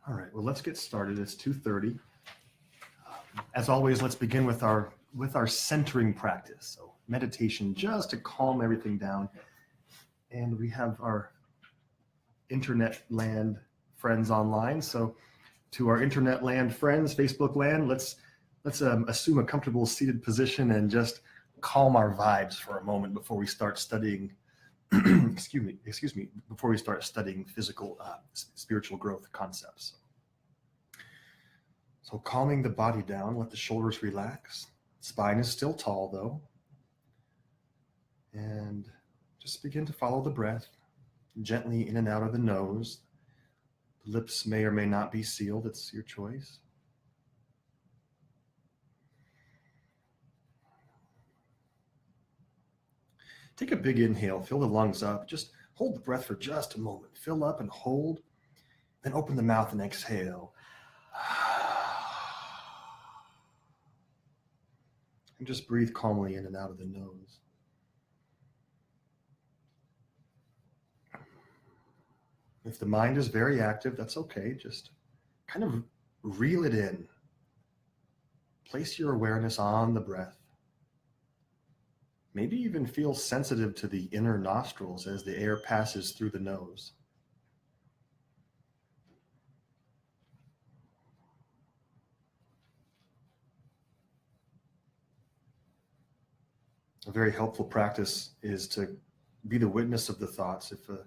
All right, well, let's get started. It's 2:30. As always, let's begin with our centering practice. So meditation, just to calm everything down. And we have our internet land friends online. So to our internet land friends, Facebook land, let's assume a comfortable seated position and just calm our vibes for a moment before we start studying. excuse me, before we start studying physical, spiritual growth concepts. So calming the body down, let the shoulders relax. Spine is still tall though. And just begin to follow the breath gently in and out of the nose. The lips may or may not be sealed, it's your choice. Take a big inhale, fill the lungs up. Just hold the breath for just a moment. Fill up and hold, then open the mouth and exhale. And just breathe calmly in and out of the nose. If the mind is very active, that's okay. Just kind of reel it in. Place your awareness on the breath. Maybe even feel sensitive to the inner nostrils as the air passes through the nose. A very helpful practice is to be the witness of the thoughts. If a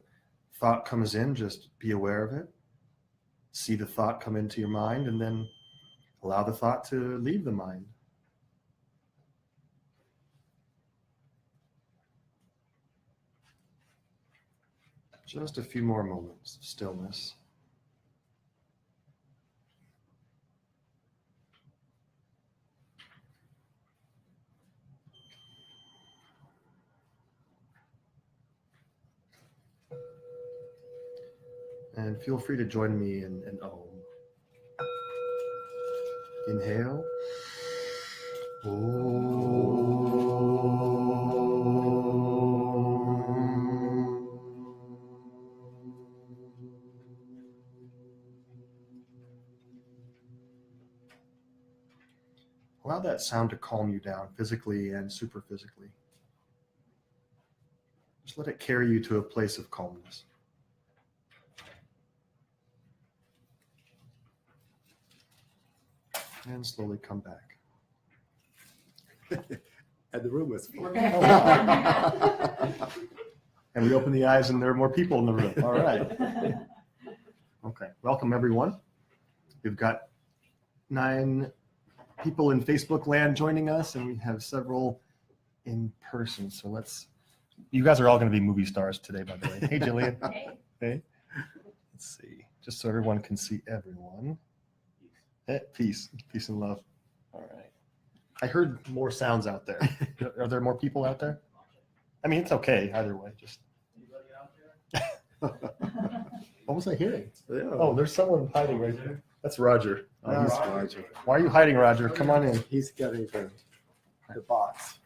thought comes in, just be aware of it. See the thought come into your mind and then allow the thought to leave the mind. Just a few more moments of stillness. And feel free to join me in Om. Inhale. Allow that sound to calm you down physically and superphysically. Just let it carry you to a place of calmness. And slowly come back. And the room was full. And we open the eyes and there are more people in the room. All right. Okay. Welcome, everyone. We've got 9 people in Facebook land joining us, and we have several in person. So you guys are all going to be movie stars today, by the way. Hey, Jillian. Hey. Let's see. Just so everyone can see everyone. Peace and love. All right. I heard more sounds out there. Are there more people out there? I mean, it's okay either way. Just. What was I hearing? Yeah. Oh, there's someone hiding right there. That's Roger. Oh, he's Roger. Why are you hiding, Roger? Come on in. He's getting the box.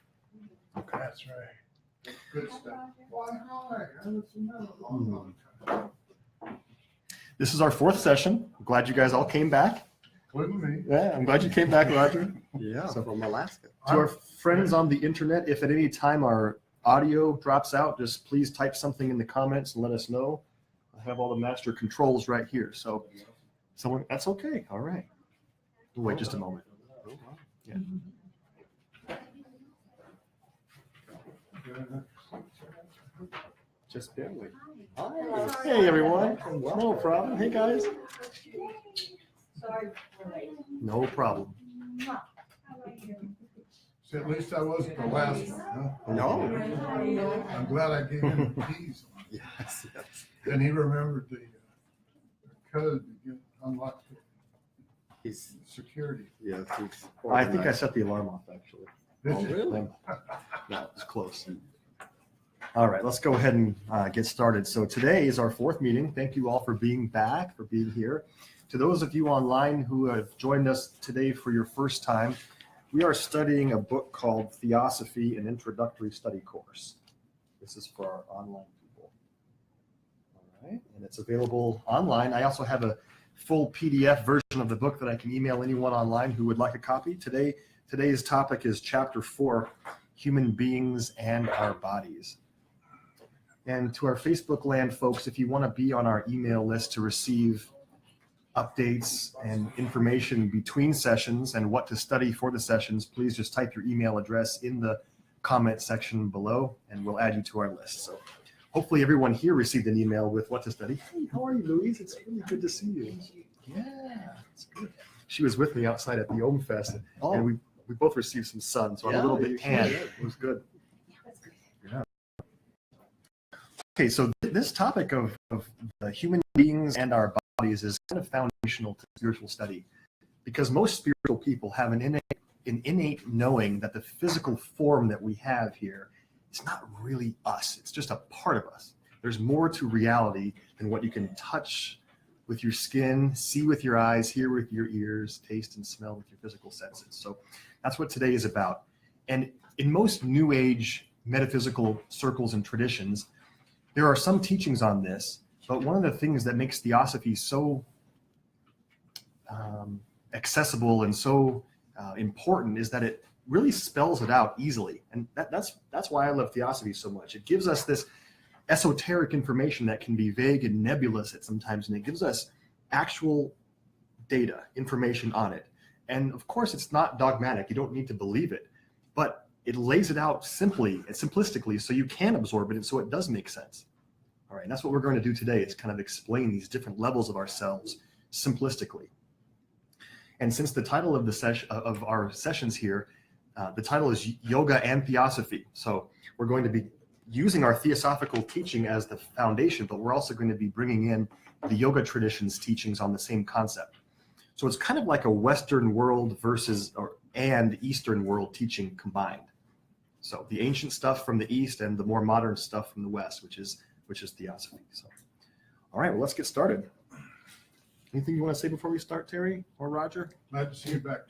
Okay. That's right. Good stuff. Why, hi. I haven't seen that in a long time. This is our 4th session. I'm glad you guys all came back. Including me. Yeah, I'm glad you came back, Roger. Yeah, So- from Alaska. To our friends on the internet, if at any time our audio drops out, just please type something in the comments and let us know. I have all the master controls right here. So that's okay. All right. We'll wait just a moment. Yeah. Just barely. Hi. Hey, everyone. No problem. Hey, guys. Sorry for late. No problem. How are you? So at least I wasn't the last one, huh? No. I'm glad I gave him the keys. Yes, yes. And he remembered the code to get unlocked He's, security. yes, he's. I think I set the alarm off, actually. Did Oh, you? really? No, it's close. All right, let's go ahead and get started. So today is our 4th meeting. Thank you all for being back, for being here. To those of you online who have joined us today for your first time, we are studying a book called Theosophy, an Introductory Study Course. This is for our online people. All right, and it's available online. I also have a full PDF version of the book that I can email anyone online who would like a copy. Today's topic is Chapter 4, Human Beings and Our Bodies. And to our Facebook land folks, if you want to be on our email list to receive updates and information between sessions and what to study for the sessions, please just type your email address in the comment section below and we'll add you to our list. So hopefully everyone here received an email with what to study. Hey, how are you, Louise? It's really good to see you. Yeah, it's good. She was with me outside at the Ohm Fest, and we both received some sun, so I'm a little bit tan. It was good. Yeah. Okay, so this topic of the human beings and our bodies is kind of foundational to spiritual study, because most spiritual people have an innate knowing that the physical form that we have here is not really us. It's just a part of us. There's more to reality than what you can touch with your skin, see with your eyes, hear with your ears, taste and smell with your physical senses. So that's what today is about. And in most New Age metaphysical circles and traditions, there are some teachings on this, but one of the things that makes Theosophy so accessible and so important is that it really spells it out easily. And that's why I love Theosophy so much. It gives us this esoteric information that can be vague and nebulous at sometimes, and it gives us actual data, information on it. And of course, it's not dogmatic. You don't need to believe it, but it lays it out simply and simplistically so you can absorb it and so it does make sense. All right, and that's what we're going to do today, is kind of explain these different levels of ourselves simplistically. And since the title of of our sessions here, the title is Yoga and Theosophy. So we're going to be using our theosophical teaching as the foundation, but we're also going to be bringing in the yoga tradition's teachings on the same concept. So it's kind of like a Western world and Eastern world teaching combined. So the ancient stuff from the East and the more modern stuff from the West, which is Theosophy. So, all right, well, let's get started. Anything you want to say before we start, Terry or Roger? Glad to see you back.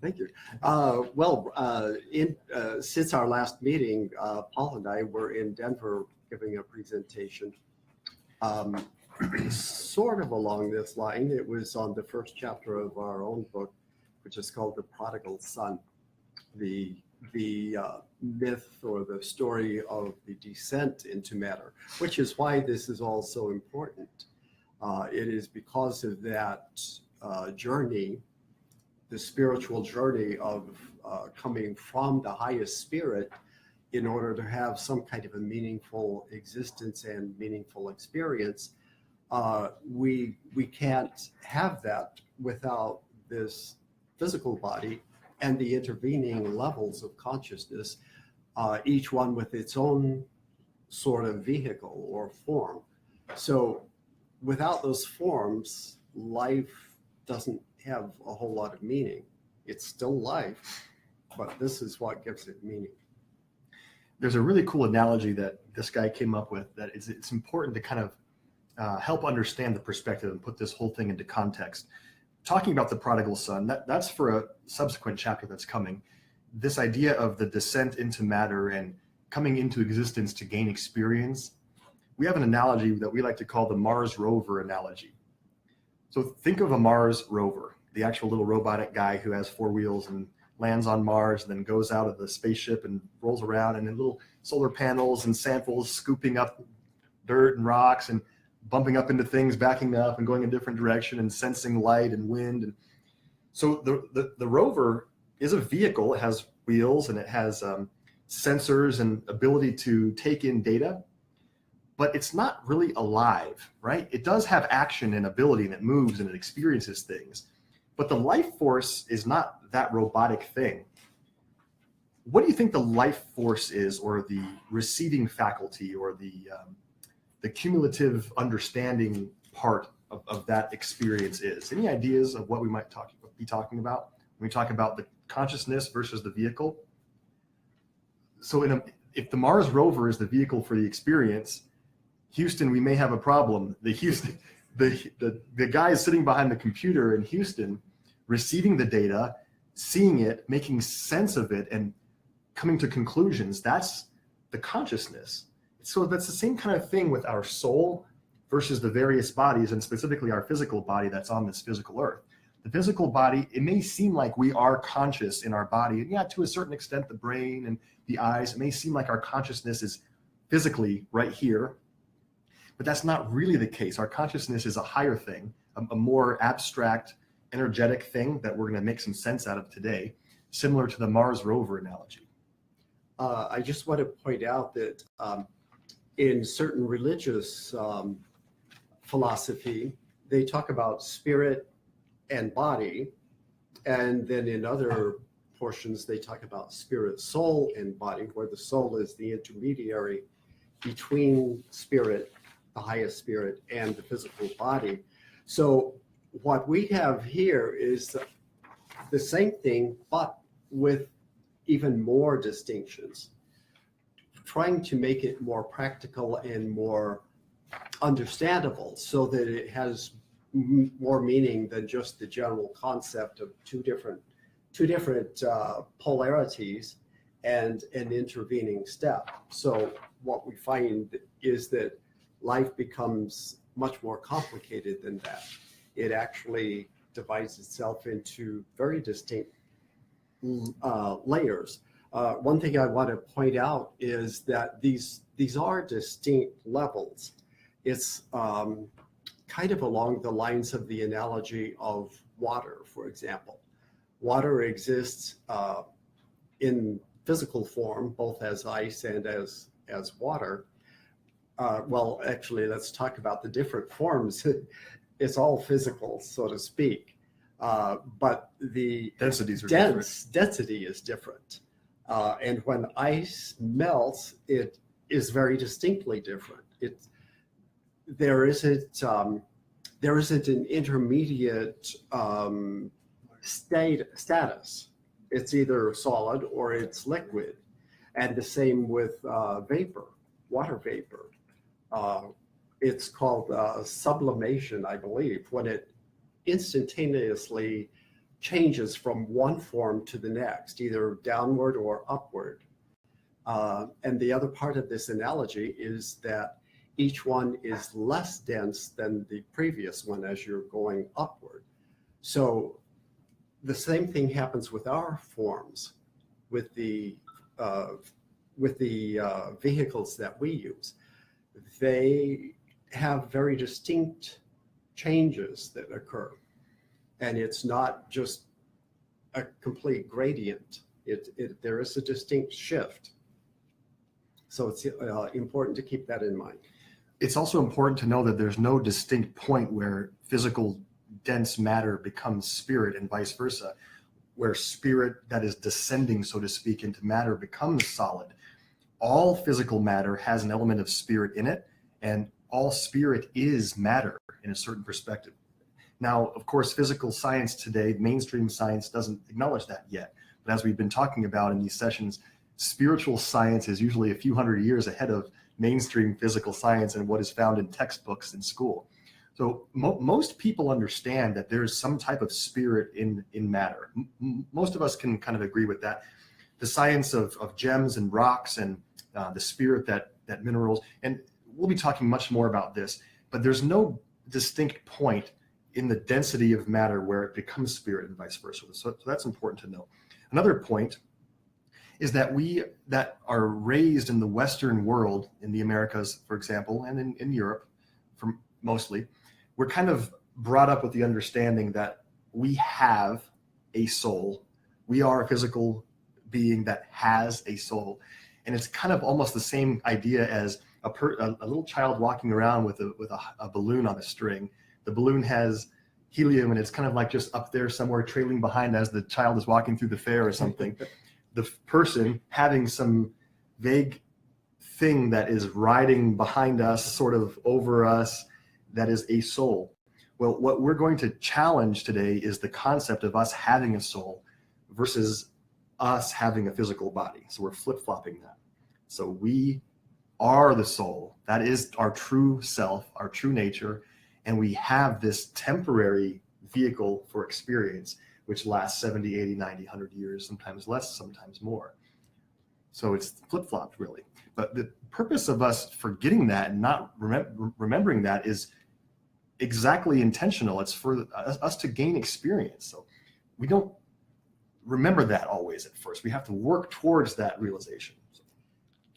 Thank you. Since our last meeting, Paul and I were in Denver giving a presentation, sort of along this line. It was on the first chapter of our own book, which is called The Prodigal Son, the myth or the story of the descent into matter, which is why this is all so important. It is because of that journey, the spiritual journey of coming from the highest spirit in order to have some kind of a meaningful existence and meaningful experience. We can't have that without this physical body and the intervening levels of consciousness, each one with its own sort of vehicle or form. So without those forms, life doesn't have a whole lot of meaning. It's still life, but this is what gives it meaning. There's a really cool analogy that this guy came up with that it's important to kind of help understand the perspective and put this whole thing into context. Talking about the prodigal son, that's for a subsequent chapter that's coming. This idea of the descent into matter and coming into existence to gain experience. We have an analogy that we like to call the Mars rover analogy. So think of a Mars rover, the actual little robotic guy who has 4 wheels and lands on Mars, and then goes out of the spaceship and rolls around, and in little solar panels and samples scooping up dirt and rocks and bumping up into things, backing up and going in a different direction and sensing light and wind. And so the rover is a vehicle. It has wheels and it has sensors and ability to take in data, but it's not really alive, right? It does have action and ability, and it moves and it experiences things, but the life force is not that robotic thing. What do you think the life force is, or the receiving faculty, or the cumulative understanding part of that experience is? Any ideas of what we might be talking about when we talk about the consciousness versus the vehicle? So if the Mars rover is the vehicle for the experience, Houston, we may have a problem. The guy is sitting behind the computer in Houston, receiving the data, seeing it, making sense of it, and coming to conclusions. That's the consciousness. So that's the same kind of thing with our soul versus the various bodies, and specifically our physical body that's on this physical earth. The physical body, it may seem like we are conscious in our body, and yeah, to a certain extent, the brain and the eyes, it may seem like our consciousness is physically right here, but that's not really the case. Our consciousness is a higher thing, a more abstract, energetic thing that we're going to make some sense out of today, similar to the Mars rover analogy. I just want to point out that in certain religious philosophy, they talk about spirit and body, and then in other portions they talk about spirit, soul, and body, where the soul is the intermediary between spirit, the highest spirit, and the physical body. So what we have here is the same thing, but with even more distinctions, trying to make it more practical and more understandable so that it has more meaning than just the general concept of two different polarities and an intervening step. So what we find is that life becomes much more complicated than that. It actually divides itself into very distinct layers. One thing I want to point out is that these are distinct levels. It's kind of along the lines of the analogy of water, for example. Water exists in physical form, both as ice and as water. Well, actually, let's talk about the different forms. It's all physical, so to speak, but the Densities are density is different. And when ice melts, it is very distinctly different. There isn't an intermediate status. It's either solid or it's liquid, and the same with vapor, water vapor. It's called sublimation, I believe, when it instantaneously changes from one form to the next, either downward or upward. And the other part of this analogy is that each one is less dense than the previous one as you're going upward. So the same thing happens with our forms, with the vehicles that we use. They have very distinct changes that occur, and it's not just a complete gradient. There is a distinct shift. So it's important to keep that in mind. It's also important to know that there's no distinct point where physical dense matter becomes spirit and vice versa, where spirit that is descending, so to speak, into matter becomes solid. All physical matter has an element of spirit in it, and all spirit is matter in a certain perspective. Now, of course, physical science today, mainstream science, doesn't acknowledge that yet. But as we've been talking about in these sessions, spiritual science is usually a few hundred years ahead of mainstream physical science and what is found in textbooks in school. So most people understand that there's some type of spirit in matter. Most of us can kind of agree with that. The science of gems and rocks and the spirit that minerals, and we'll be talking much more about this, but there's no distinct point in the density of matter where it becomes spirit and vice versa. So that's important to know. Another point is that we that are raised in the Western world, in the Americas, for example, and in Europe, mostly, we're kind of brought up with the understanding that we have a soul. We are a physical being that has a soul. And it's kind of almost the same idea as a little child walking around with a balloon on a string. The balloon has helium, and it's kind of like just up there somewhere trailing behind as the child is walking through the fair or something. The person having some vague thing that is riding behind us, sort of over us, that is a soul. Well, what we're going to challenge today is the concept of us having a soul versus us having a physical body. So we're flip-flopping that. So we are the soul. That is our true self, our true nature. And we have this temporary vehicle for experience, which lasts 70, 80, 90, 100 years, sometimes less, sometimes more. So it's flip-flopped really. But the purpose of us forgetting that and not remembering that is exactly intentional. It's for us to gain experience. So we don't remember that always at first. We have to work towards that realization.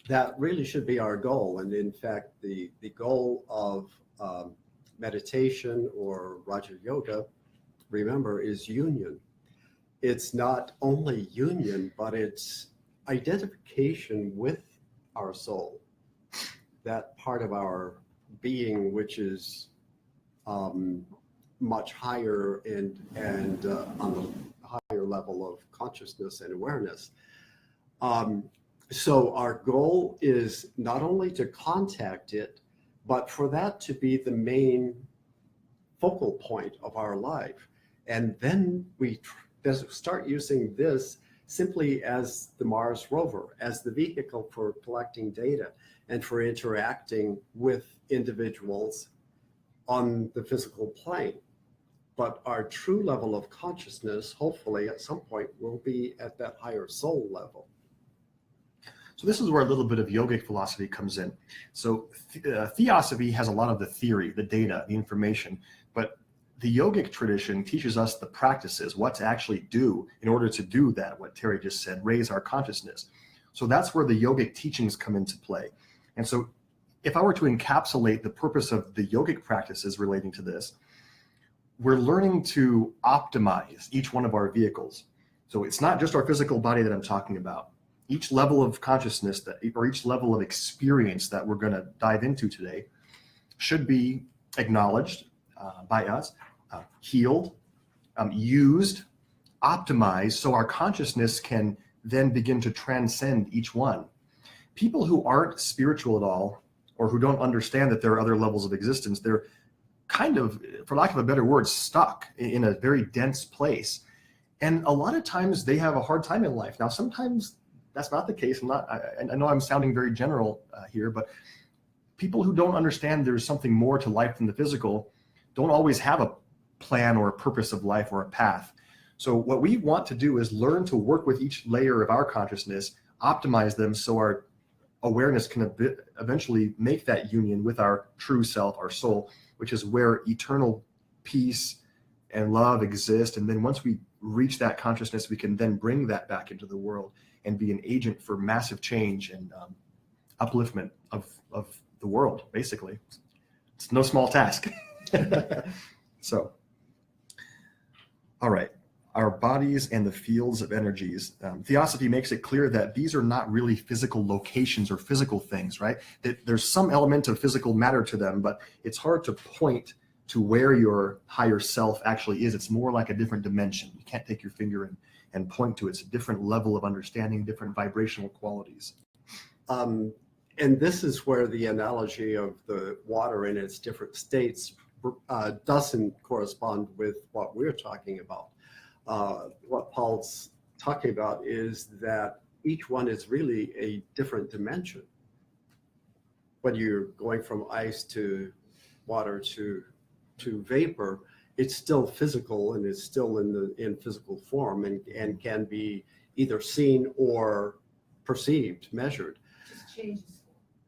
That really should be our goal. And in fact, the goal of meditation or Raja Yoga, remember, is union. It's not only union, but it's identification with our soul, that part of our being which is much higher and on a higher level of consciousness and awareness. So our goal is not only to contact it, but for that to be the main focal point of our life. And then we start using this simply as the Mars rover, as the vehicle for collecting data and for interacting with individuals on the physical plane. But our true level of consciousness, hopefully at some point, will be at that higher soul level. So this is where a little bit of yogic philosophy comes in. So theosophy has a lot of the theory, the data, the information, but the yogic tradition teaches us the practices, what to actually do in order to do that, what Terry just said, raise our consciousness. So that's where the yogic teachings come into play. And so if I were to encapsulate the purpose of the yogic practices relating to this, we're learning to optimize each one of our vehicles. So it's not just our physical body that I'm talking about. Each level of consciousness or each level of experience that we're going to dive into today should be acknowledged by us, healed, used, optimized, so our consciousness can then begin to transcend each one. People who aren't spiritual at all, or who don't understand that there are other levels of existence, they're kind of, for lack of a better word, stuck in a very dense place. And a lot of times they have a hard time in life. Now, sometimes that's not the case. I know I'm sounding very general here, but people who don't understand there's something more to life than the physical don't always have a plan or a purpose of life or a path. So what we want to do is learn to work with each layer of our consciousness, optimize them so our awareness can eventually make that union with our true self, our soul, which is where eternal peace and love exist. And then once we reach that consciousness, we can then bring that back into the world and be an agent for massive change and upliftment of the world, basically. It's no small task. So, all right, our bodies and the fields of energies. Theosophy makes it clear that these are not really physical locations or physical things, right? That there's some element of physical matter to them, but it's hard to point to where your higher self actually is. It's more like a different dimension. You can't take your finger and point to it. It's a different level of understanding, different vibrational qualities. And this is where the analogy of the water in its different states doesn't correspond with what we're talking about. What Paul's talking about is that each one is really a different dimension. When you're going from ice to water to vapor, it's still physical and it's still in physical form and can be either seen or perceived, measured. Just changes.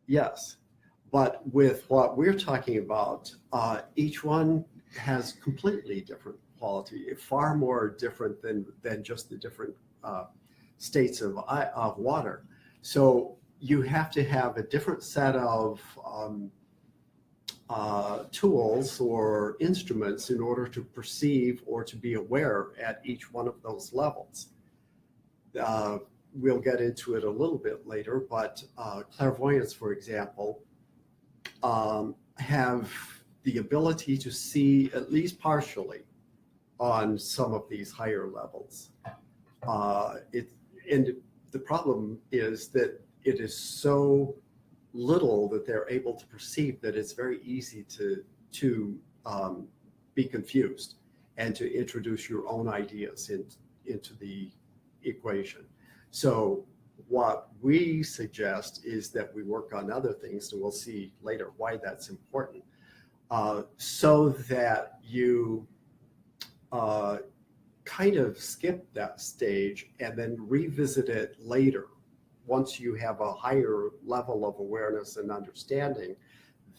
Yes, but with what we're talking about, each one has completely different quality, far more different than just the different states of water. So you have to have a different set of tools or instruments in order to perceive or to be aware at each one of those levels. We'll get into it a little bit later, but clairvoyants, for example, have the ability to see at least partially on some of these higher levels. And the problem is that it is so little that they're able to perceive that it's very easy to be confused and to introduce your own ideas into the equation. So what we suggest is that we work on other things, and we'll see later why that's important, so that you kind of skip that stage and then revisit it later once you have a higher level of awareness and understanding,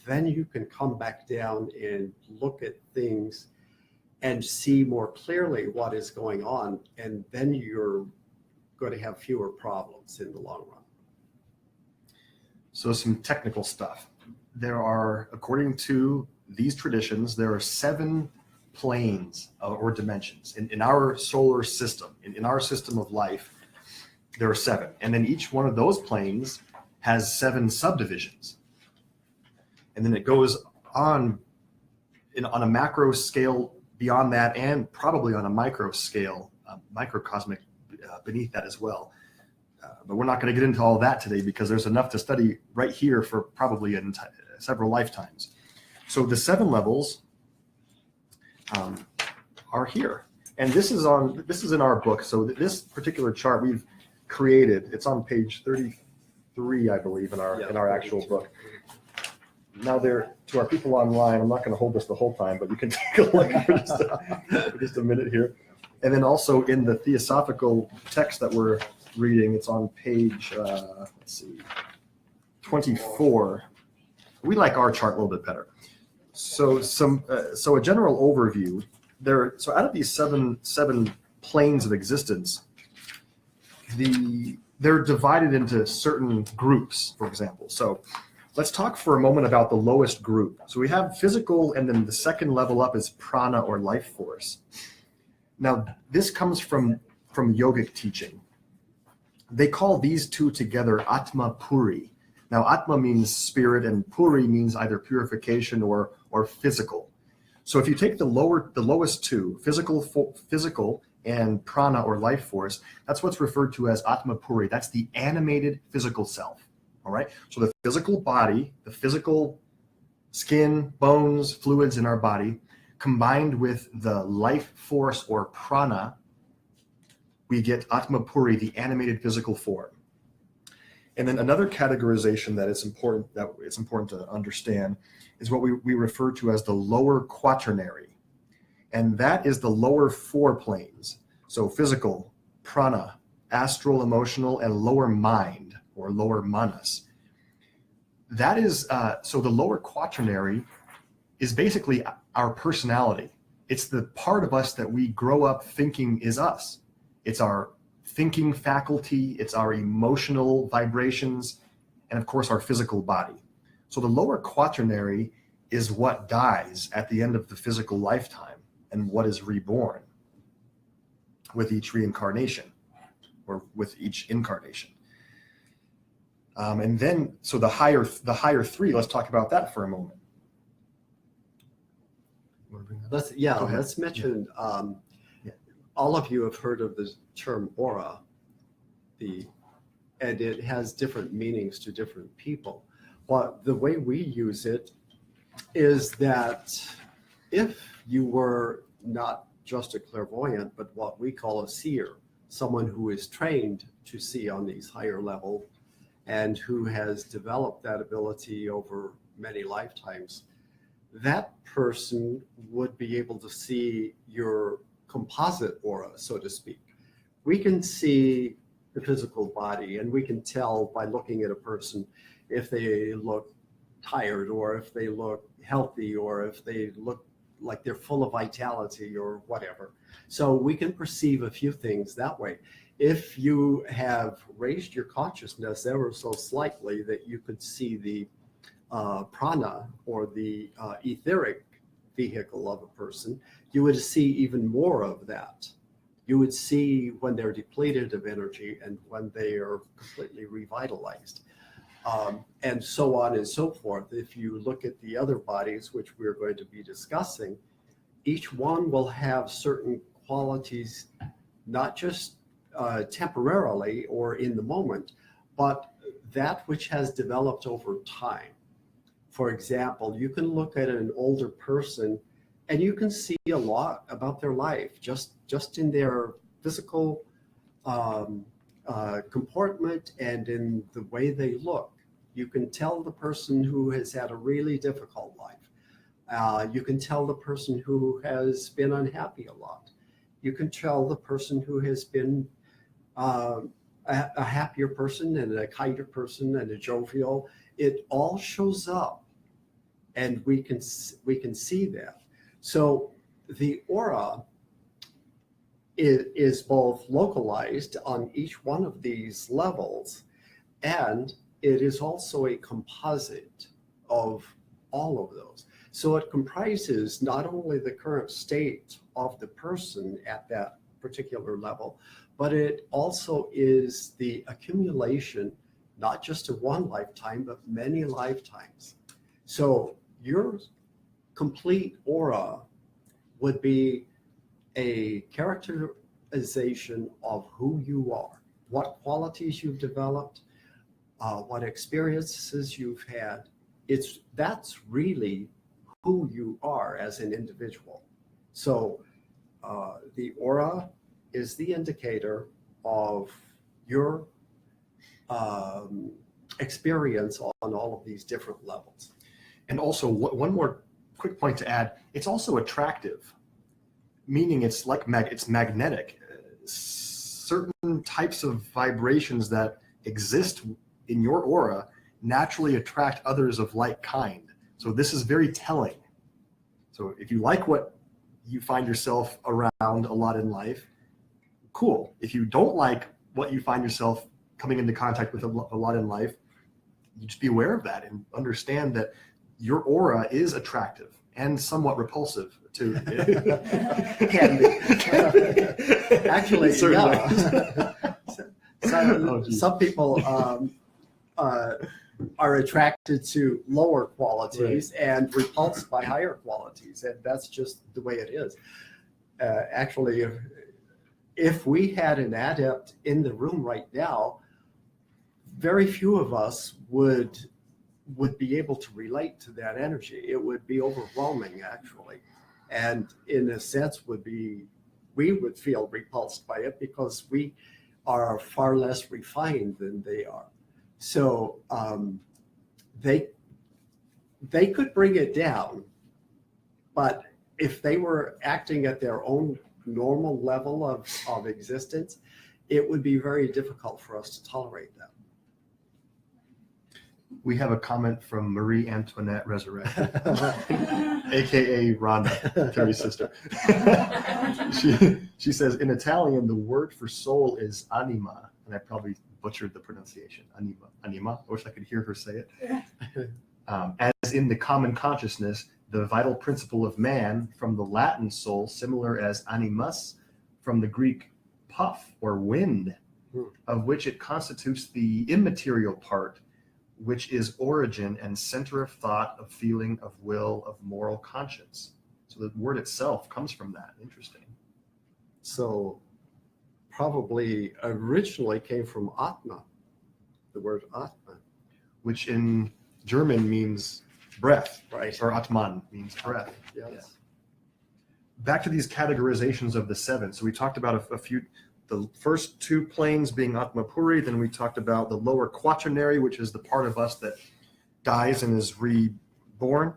then you can come back down and look at things and see more clearly what is going on, and then you're going to have fewer problems in the long run. So some technical stuff. There are, according to these traditions, there are 7 planes or dimensions. In our solar system, in our system of life, there are 7. And then each one of those planes has 7 subdivisions. And then it goes on on a macro scale beyond that, and probably on a micro scale, microcosmic beneath that as well. But we're not going to get into all that today because there's enough to study right here for probably several lifetimes. So the 7 levels are here, and this is in our book. So this particular chart we've created. It's on page 33, I believe, in our actual book. Now, to our people online, I'm not going to hold this the whole time, but you can take a look for just a minute here. And then also in the Theosophical text that we're reading, it's on page 24. We like our chart a little bit better. So a general overview there. So out of these seven planes of existence, they're divided into certain groups, for example. So let's talk for a moment about the lowest group. So we have physical, and then the second level up is prana, or life force. Now, this comes from yogic teaching. They call these two together Atma Puri. Now, Atma means spirit, and Puri means either purification or physical. So if you take the lowest two, physical and prana, or life force, that's what's referred to as Atma Puri. That's the animated physical self. All right. So the physical body, the physical skin, bones, fluids in our body, combined with the life force, or prana, we get Atma Puri, the animated physical form. And then another categorization that it's important to understand is what we refer to as the Lower Quaternary. And that is the lower 4 planes. So physical, prana, astral, emotional, and lower mind, or lower manas. That is, so the Lower Quaternary is basically our personality. It's the part of us that we grow up thinking is us. It's our thinking faculty, it's our emotional vibrations, and of course our physical body. So the Lower Quaternary is what dies at the end of the physical lifetime and what is reborn with each reincarnation, or with each incarnation. And then, so the higher 3, let's talk about that for a moment. Let's mention, all of you have heard of the term aura, and it has different meanings to different people. But the way we use it is that if you were not just a clairvoyant, but what we call a seer, someone who is trained to see on these higher levels and who has developed that ability over many lifetimes, that person would be able to see your composite aura, so to speak. We can see the physical body, and we can tell by looking at a person if they look tired, or if they look healthy, or if they look like they're full of vitality or whatever. So we can perceive a few things that way. If you have raised your consciousness ever so slightly that you could see the prana, or the etheric vehicle of a person, you would see even more of that. You would see when they're depleted of energy and when they are completely revitalized, and so on and so forth. If you look at the other bodies, which we're going to be discussing, each one will have certain qualities, not just temporarily or in the moment, but that which has developed over time. For example, you can look at an older person and you can see a lot about their life just in their physical comportment and in the way they look. You can tell the person who has had a really difficult life. You can tell the person who has been unhappy a lot. You can tell the person who has been a happier person and a kinder person and a jovial. It all shows up, and we can see that. So the aura is both localized on each one of these levels, and it is also a composite of all of those. So it comprises not only the current state of the person at that particular level, but it also is the accumulation, not just of one lifetime, but many lifetimes. So your complete aura would be a characterization of who you are, what qualities you've developed, what experiences you've had. That's really who you are as an individual. So the aura is the indicator of your experience on all of these different levels. And also, one more quick point to add, it's also attractive, meaning it's like it's magnetic. Certain types of vibrations that exist in your aura naturally attract others of like kind. So this is very telling. So if you like what you find yourself around a lot in life, cool. If you don't like what you find yourself coming into contact with a lot in life, you just be aware of that and understand that your aura is attractive and somewhat repulsive too. Can be. Actually, Certainly. yeah. Some people are attracted to lower qualities and repulsed by higher qualities, and that's just the way it is. Actually, if we had an adept in the room right now, very few of us would be able to relate to that energy. It would be overwhelming, actually, and in a sense we would feel repulsed by it because we are far less refined than they are. So they could bring it down, but if they were acting at their own normal level of existence, it would be very difficult for us to tolerate them. We have a comment from Marie Antoinette Resurrected, aka Rhonda, Terry's sister. She says, in Italian, the word for soul is anima, and I probably butchered the pronunciation. Anima. I wish I could hear her say it. As in the common consciousness, the vital principle of man, from the Latin soul, similar as animus, from the Greek puff or wind, of which it constitutes the immaterial part, which is origin and center of thought, of feeling, of will, of moral conscience. So the word itself comes from that. Interesting. So probably originally came from Atma, the word Atma, which in German means breath, right? Or Atman means breath. Yes. Yeah. Back to these categorizations of the seven. So we talked about a few, the first two planes being Atma Puri, then we talked about the lower quaternary, which is the part of us that dies and is reborn.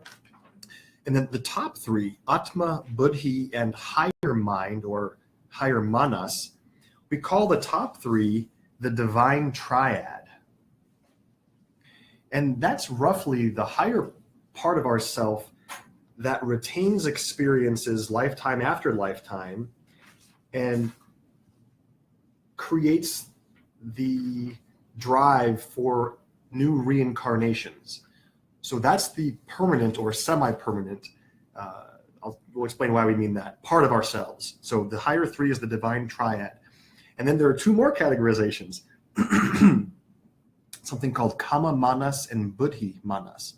And then the top three, Atma, Buddhi, and higher mind or higher manas, we call the top three the Divine Triad. And that's roughly the higher part of ourself that retains experiences lifetime after lifetime and creates the drive for new reincarnations. So that's the permanent or semi-permanent, we'll explain why we mean that, part of ourselves. So the higher three is the Divine Triad. And then there are two more categorizations, something called Kama Manas and Buddhi Manas.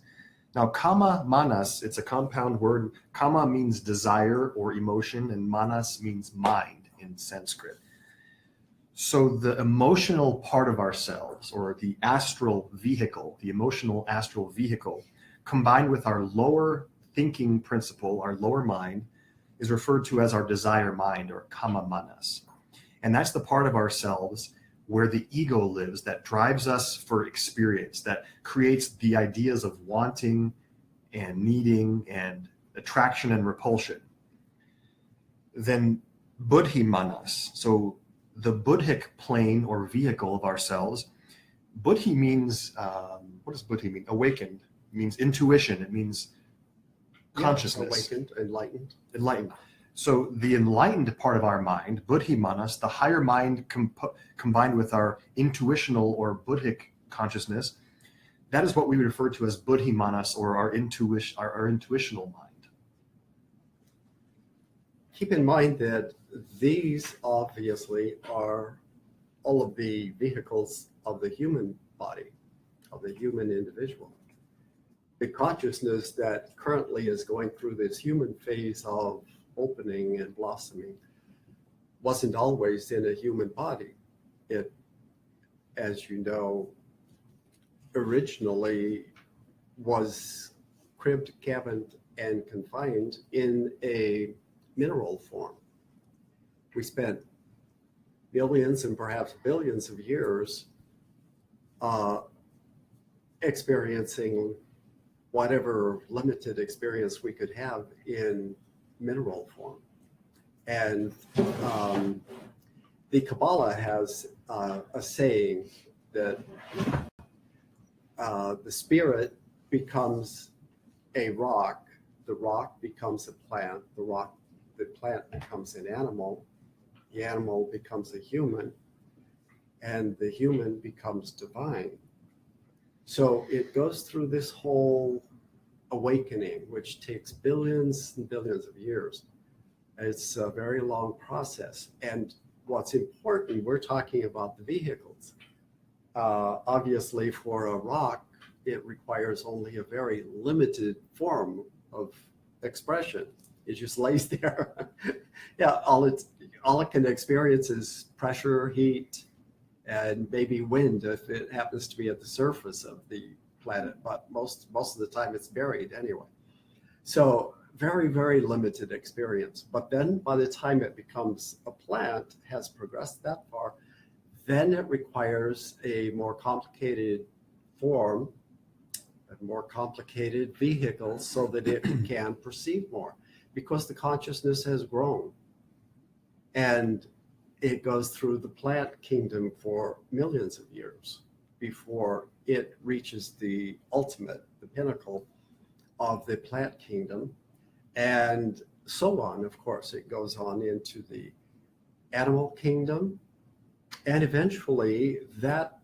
Now, Kama Manas, it's a compound word. Kama means desire or emotion, and Manas means mind in Sanskrit. So the emotional part of ourselves, or the astral vehicle, the emotional astral vehicle, combined with our lower thinking principle, our lower mind, is referred to as our desire mind, or Kama Manas. And that's the part of ourselves where the ego lives, that drives us for experience, that creates the ideas of wanting and needing and attraction and repulsion. Then Buddhi Manas, so the Buddhic plane or vehicle of ourselves. Buddhi means, what does Buddhi mean? Awakened. It means intuition. It means consciousness. Awakened, enlightened. Enlightened. So the enlightened part of our mind, Buddhi Manas, the higher mind combined with our intuitional or Buddhic consciousness, that is what we refer to as Buddhi Manas, or our intuitional mind. Keep in mind that these obviously are all of the vehicles of the human body, of the human individual. The consciousness that currently is going through this human phase of opening and blossoming wasn't always in a human body. It, as you know, originally was cribbed, cabined, and confined in a mineral form. We spent millions and perhaps billions of years experiencing whatever limited experience we could have in mineral form. And the Kabbalah has a saying that the spirit becomes a rock, the rock becomes a plant, the plant becomes an animal, the animal becomes a human, and the human becomes divine. So it goes through this whole awakening, which takes billions and billions of years. It's a very long process. And what's important, we're talking about the vehicles. Obviously, for a rock, it requires only a very limited form of expression. It just lays there. Yeah, all it can experience is pressure, heat, and maybe wind if it happens to be at the surface of the planet. But most of the time, it's buried anyway. So very, very limited experience. But then by the time it becomes a plant, has progressed that far, then it requires a more complicated form, a more complicated vehicle so that it can perceive more, because the consciousness has grown. And it goes through the plant kingdom for millions of years before it reaches the ultimate, the pinnacle of the plant kingdom. And so on, of course, it goes on into the animal kingdom. And eventually that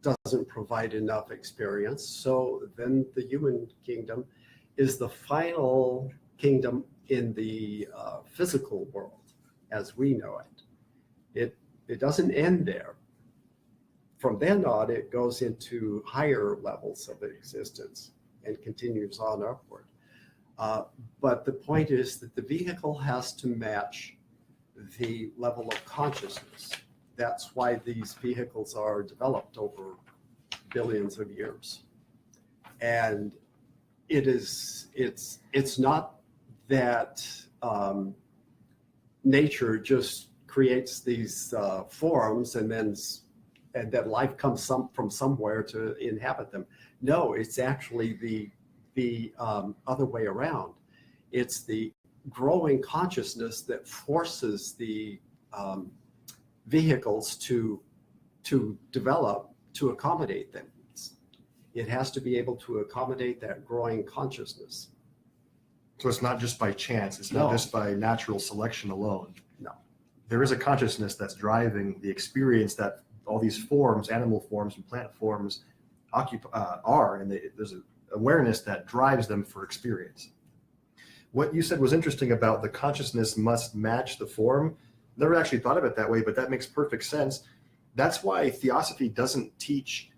doesn't provide enough experience. So then the human kingdom is the final kingdom in the physical world as we know it. It doesn't end there. From then on, it goes into higher levels of existence and continues on upward. But the point is that the vehicle has to match the level of consciousness. That's why these vehicles are developed over billions of years. And it's not that nature just creates these forms and that life comes from somewhere to inhabit them. No, it's actually the other way around. It's the growing consciousness that forces the vehicles to develop to accommodate them. It has to be able to accommodate that growing consciousness. So it's not just by chance. It's not just by natural selection alone. No. There is a consciousness that's driving the experience that all these forms, animal forms and plant forms, are, and there's an awareness that drives them for experience. What you said was interesting about the consciousness must match the form. Never actually thought of it that way, but that makes perfect sense. That's why Theosophy doesn't teach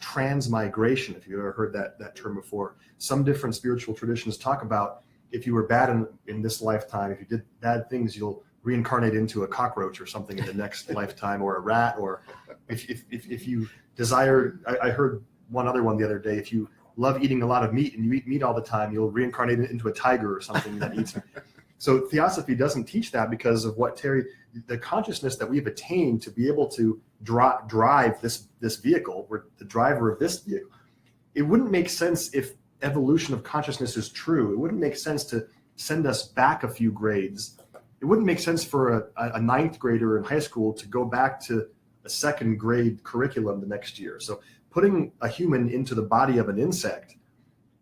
transmigration, if you've ever heard that term before. Some different spiritual traditions talk about if you were bad in this lifetime, if you did bad things, you'll reincarnate into a cockroach or something in the next lifetime, or a rat, or if you desire, I heard one other one the other day, if you love eating a lot of meat and you eat meat all the time, you'll reincarnate into a tiger or something that eats meat. So Theosophy doesn't teach that because of what the consciousness that we've attained to be able to drive this vehicle. We're the driver of this vehicle. It wouldn't make sense if evolution of consciousness is true. It wouldn't make sense to send us back a few grades it wouldn't make sense for a ninth grader in high school to go back to a second grade curriculum the next year. So putting a human into the body of an insect,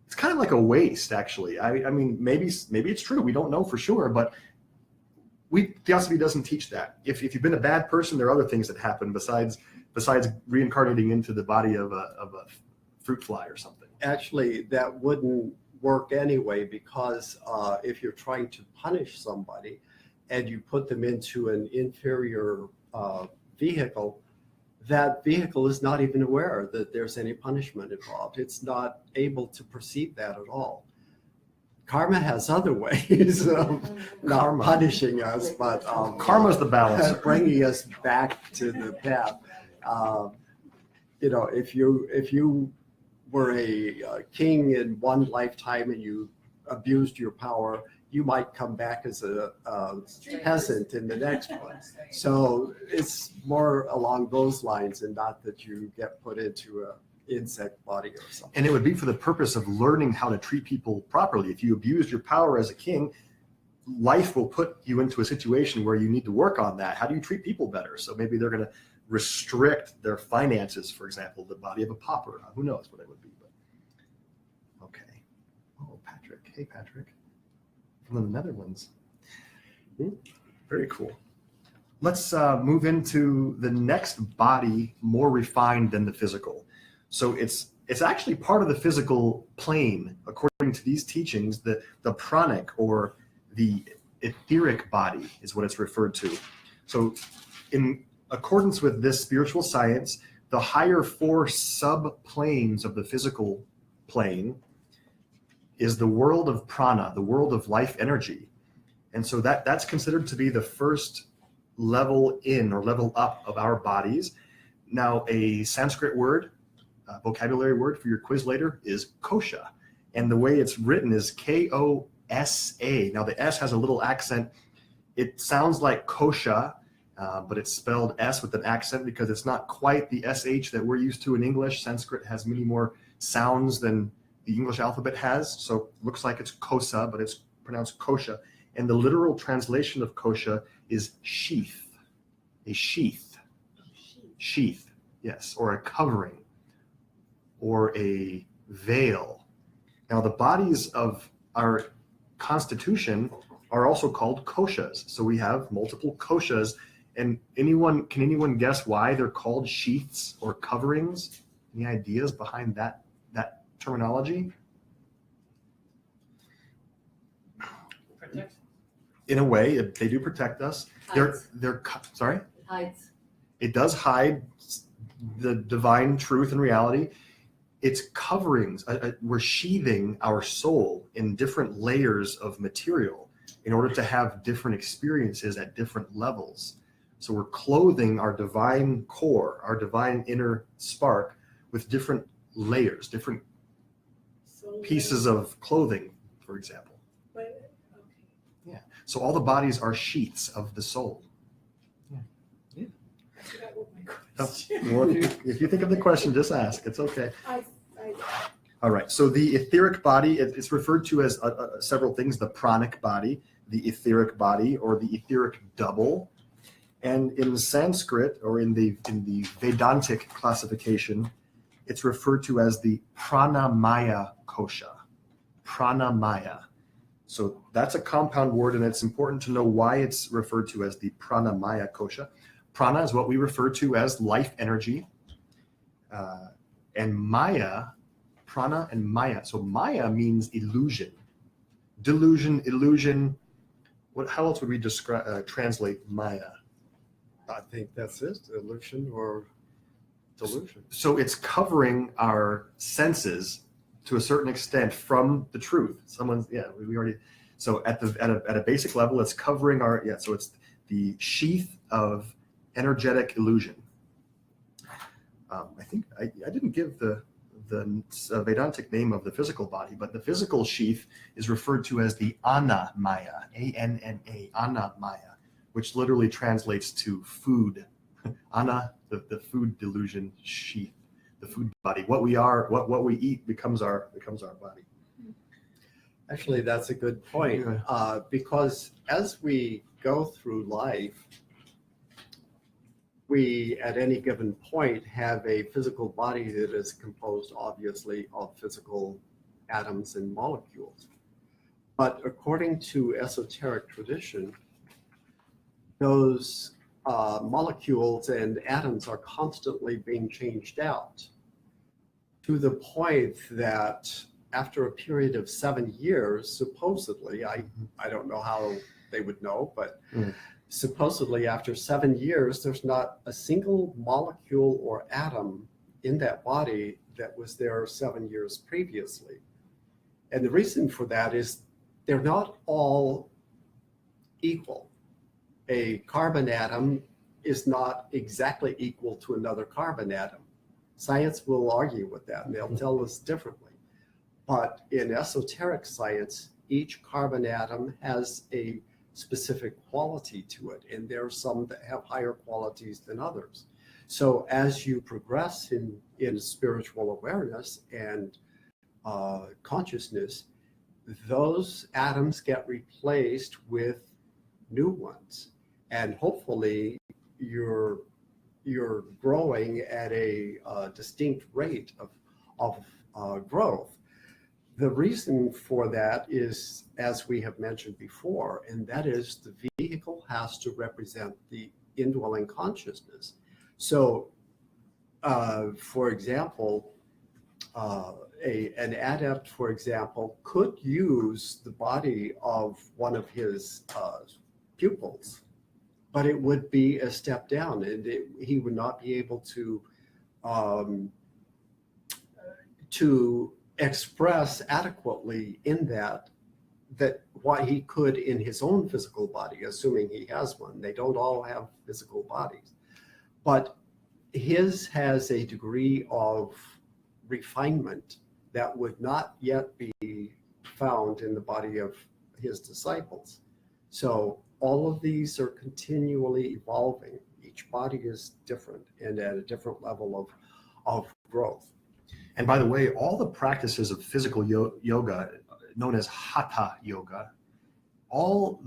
it's kind of like a waste, actually. I mean, maybe it's true. We don't know for sure, but Theosophy doesn't teach that. If you've been a bad person, there are other things that happen besides reincarnating into the body of a fruit fly or something. Actually, that wouldn't work anyway, because if you're trying to punish somebody and you put them into an inferior vehicle, that vehicle is not even aware that there's any punishment involved. It's not able to perceive that at all. Karma has other ways of not punishing us, but Karma's the balance. bringing us back to the path. If you were a king in one lifetime and you abused your power, you might come back as a peasant in the next one. So it's more along those lines, and not that you get put into a insect body or something. And it would be for the purpose of learning how to treat people properly. If you abused your power as a king, life will put you into a situation where you need to work on that. How do you treat people better? So maybe they're going to restrict their finances, for example, the body of a pauper. Who knows what it would be? But okay. Oh, Patrick. Hey, Patrick. From the Netherlands. Very cool. Let's move into the next body, more refined than the physical. So it's actually part of the physical plane, according to these teachings. The pranic, or the etheric body, is what it's referred to. So in accordance with this spiritual science, the higher 4 subplanes of the physical plane is the world of prana, the world of life energy. And so that's considered to be the first level in or level up of our bodies. Now, a Sanskrit word, vocabulary word for your quiz later, is kosha. And the way it's written is K-O-S-A. Now, the S has a little accent. It sounds like kosha, but it's spelled S with an accent because it's not quite the SH that we're used to in English. Sanskrit has many more sounds than the English alphabet has. So it looks like it's kosa, but it's pronounced kosha. And the literal translation of kosha is sheath, a sheath, yes, or a covering, or a veil. Now, the bodies of our constitution are also called koshas. So we have multiple koshas. And can anyone guess why they're called sheaths or coverings? Any ideas behind that terminology? Protection. In a way, they do protect us. Hides. Sorry? Hides. It does hide the divine truth and reality. It's coverings. We're sheathing our soul in different layers of material in order to have different experiences at different levels. So we're clothing our divine core, our divine inner spark, with different layers, different pieces of clothing, for example. Yeah. So all the bodies are sheaths of the soul. Yeah. I forgot what my Oh, question. well, if you think of the question, just ask. It's okay. All right. So the etheric body, it's referred to as several things: the pranic body, the etheric body, or the etheric double. And in Sanskrit, or in the Vedantic classification, it's referred to as the pranamaya kosha. Pranamaya. So that's a compound word, and it's important to know why it's referred to as the pranamaya kosha. Prana is what we refer to as life energy, and maya, prana and maya. So maya means illusion, delusion, illusion. How else would we translate maya? I think that's it, illusion or delusion. So it's covering our senses to a certain extent from the truth. We already. So at a basic level, it's covering our So it's the sheath of energetic illusion. I think I didn't give the Vedantic name of the physical body, but the physical sheath is referred to as the Anna Maya, A-N-N-A, Anna Maya, which literally translates to food. Anna, the food delusion sheath, the food body. What we are, what we eat becomes our body. Actually, that's a good point, because as we go through life, we, at any given point, have a physical body that is composed, obviously, of physical atoms and molecules. But according to esoteric tradition, those molecules and atoms are constantly being changed out to the point that after a period of 7 years, supposedly, I don't know how they would know, but supposedly after 7 years, there's not a single molecule or atom in that body that was there 7 years previously. And the reason for that is they're not all equal. A carbon atom is not exactly equal to another carbon atom. Science will argue with that, and they'll tell us differently. But in esoteric science, each carbon atom has a specific quality to it, and there are some that have higher qualities than others. So as you progress in spiritual awareness and consciousness, those atoms get replaced with new ones, and hopefully you're growing at a distinct rate of growth. The reason for that is, as we have mentioned before, and that is the vehicle has to represent the indwelling consciousness. So, for example, an adept, for example, could use the body of one of his pupils, but it would be a step down, and he would not be able to express adequately in that what he could in his own physical body, assuming he has one. They don't all have physical bodies, but his has a degree of refinement that would not yet be found in the body of his disciples. So all of these are continually evolving. Each body is different and at a different level of growth. And by the way, all the practices of physical yoga, known as hatha yoga, all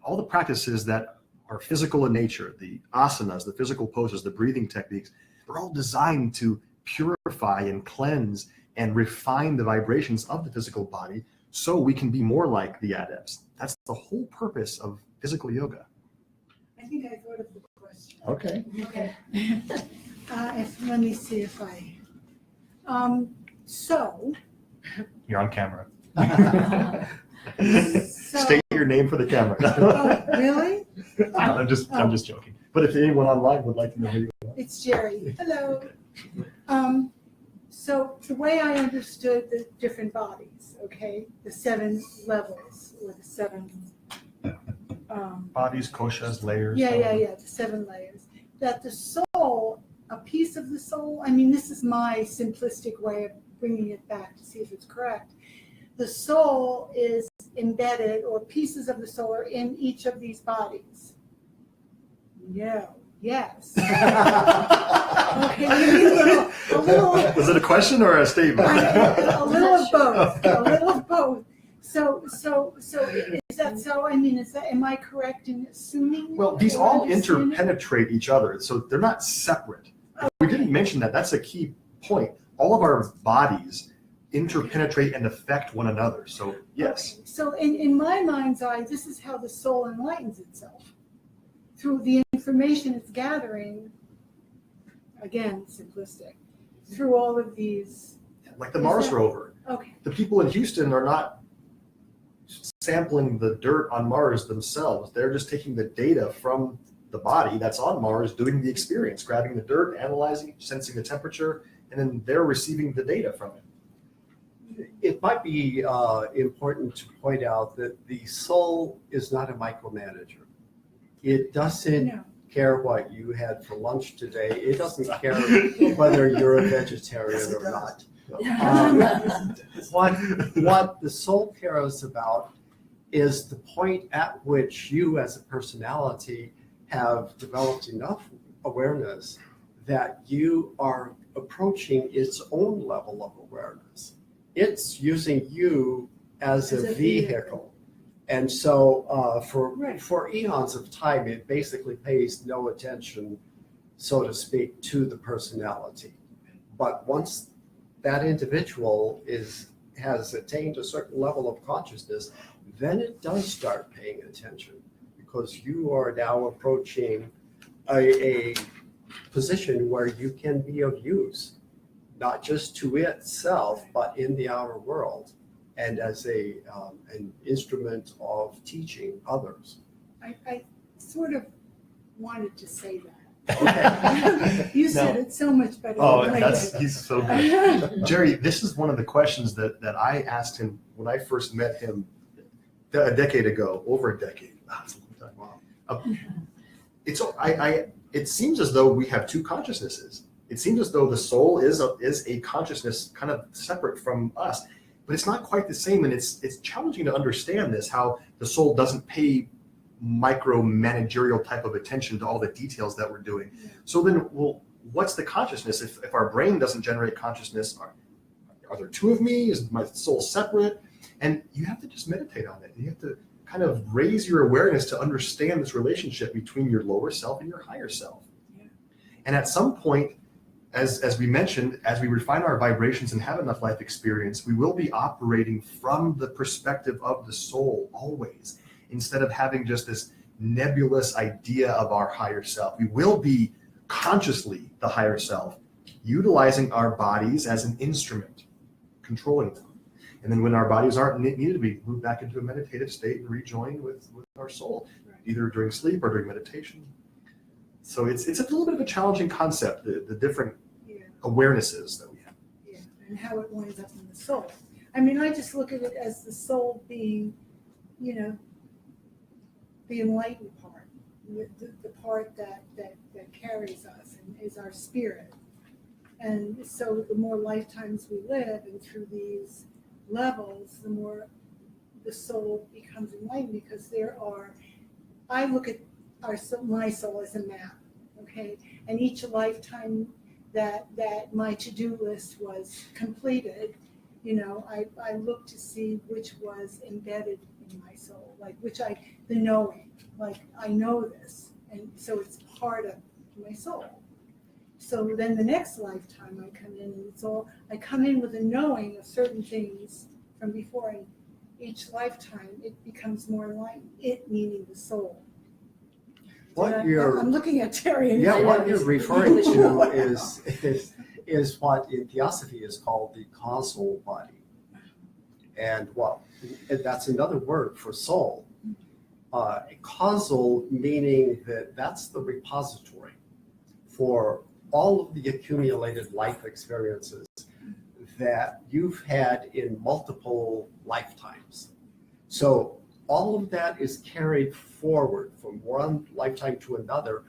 the practices that are physical in nature, the asanas, the physical poses, the breathing techniques, they're all designed to purify and cleanse and refine the vibrations of the physical body so we can be more like the adepts. That's the whole purpose of physical yoga. I think I thought of the question. Okay. Okay. Let me see if I. So. You're on camera. So State your name for the camera. oh, really? I'm just joking. But if anyone online would like to know who you are. It's Jerry. Hello. So the way I understood the different bodies, okay, the 7 levels or the 7. Bodies, koshas, layers. The 7 layers. That the soul, a piece of the soul, I mean, this is my simplistic way of bringing it back to see if it's correct. The soul is embedded, or pieces of the soul are in each of these bodies. No. Yes. Okay, maybe a little. Was it a question or a statement? A little of both. A little of both. So is that so? I mean, am I correct in assuming? Well, these or all understanding? interpenetrate each other, so they're not separate. We didn't mention that. That's a key point. All of our bodies interpenetrate and affect one another. So yes. Okay. So in my mind's eye, this is how the soul enlightens itself. Through the information it's gathering, again, simplistic, through all of these. Like the Mars rover. Okay. The people in Houston are not sampling the dirt on Mars themselves. They're just taking the data from the body that's on Mars, doing the experience, grabbing the dirt, analyzing, sensing the temperature, and then they're receiving the data from it. It might be important to point out that the soul is not a micromanager. It doesn't care what you had for lunch today. It doesn't care whether you're a vegetarian or not. What the soul cares about is the point at which you as a personality have developed enough awareness that you are approaching its own level of awareness. It's using you as As a a vehicle. And so Right. for eons of time, it basically pays no attention, so to speak, to the personality. But once that individual has attained a certain level of consciousness, then it does start paying attention, because you are now approaching a position where you can be of use, not just to itself, but in the outer world, and as an instrument of teaching others. I sort of wanted to say that. Okay. You said No. it so much better Oh, than I that's, did. he's so good. Jerry, this is one of the questions that I asked him when I first met him a decade ago, over a decade. Wow, that's a long time. Wow. It seems as though we have two consciousnesses. It seems as though the soul is a consciousness kind of separate from us, but it's not quite the same. And it's challenging to understand this, how the soul doesn't pay micromanagerial type of attention to all the details that we're doing. So then, well, what's the consciousness? If our brain doesn't generate consciousness, are there two of me? Is my soul separate? And you have to just meditate on it. You have to kind of raise your awareness to understand this relationship between your lower self and your higher self. Yeah. And at some point, as we mentioned, as we refine our vibrations and have enough life experience, we will be operating from the perspective of the soul always, instead of having just this nebulous idea of our higher self. We will be consciously the higher self, utilizing our bodies as an instrument, controlling them. And then when our bodies aren't needed, we move back into a meditative state and rejoin with our soul, either during sleep or during meditation. So it's a little bit of a challenging concept, the different awarenesses that we have. Yeah, and how it winds up in the soul. I mean, I just look at it as the soul being, the enlightened part, the part that carries us and is our spirit. And so the more lifetimes we live and through these levels, the more the soul becomes enlightened, because I look at my soul as a map, okay? And each lifetime that my to-do list was completed, I look to see which was embedded in my soul, like the knowing, like I know this, and so it's part of my soul. So then the next lifetime I come in, and I come in with a knowing of certain things from before, and each lifetime it becomes more enlightened. It meaning the soul. I'm looking at Terry. And what you're referring to is what in Theosophy is called the causal body, and that's another word for soul. Causal meaning that's the repository for all of the accumulated life experiences that you've had in multiple lifetimes. So all of that is carried forward from one lifetime to another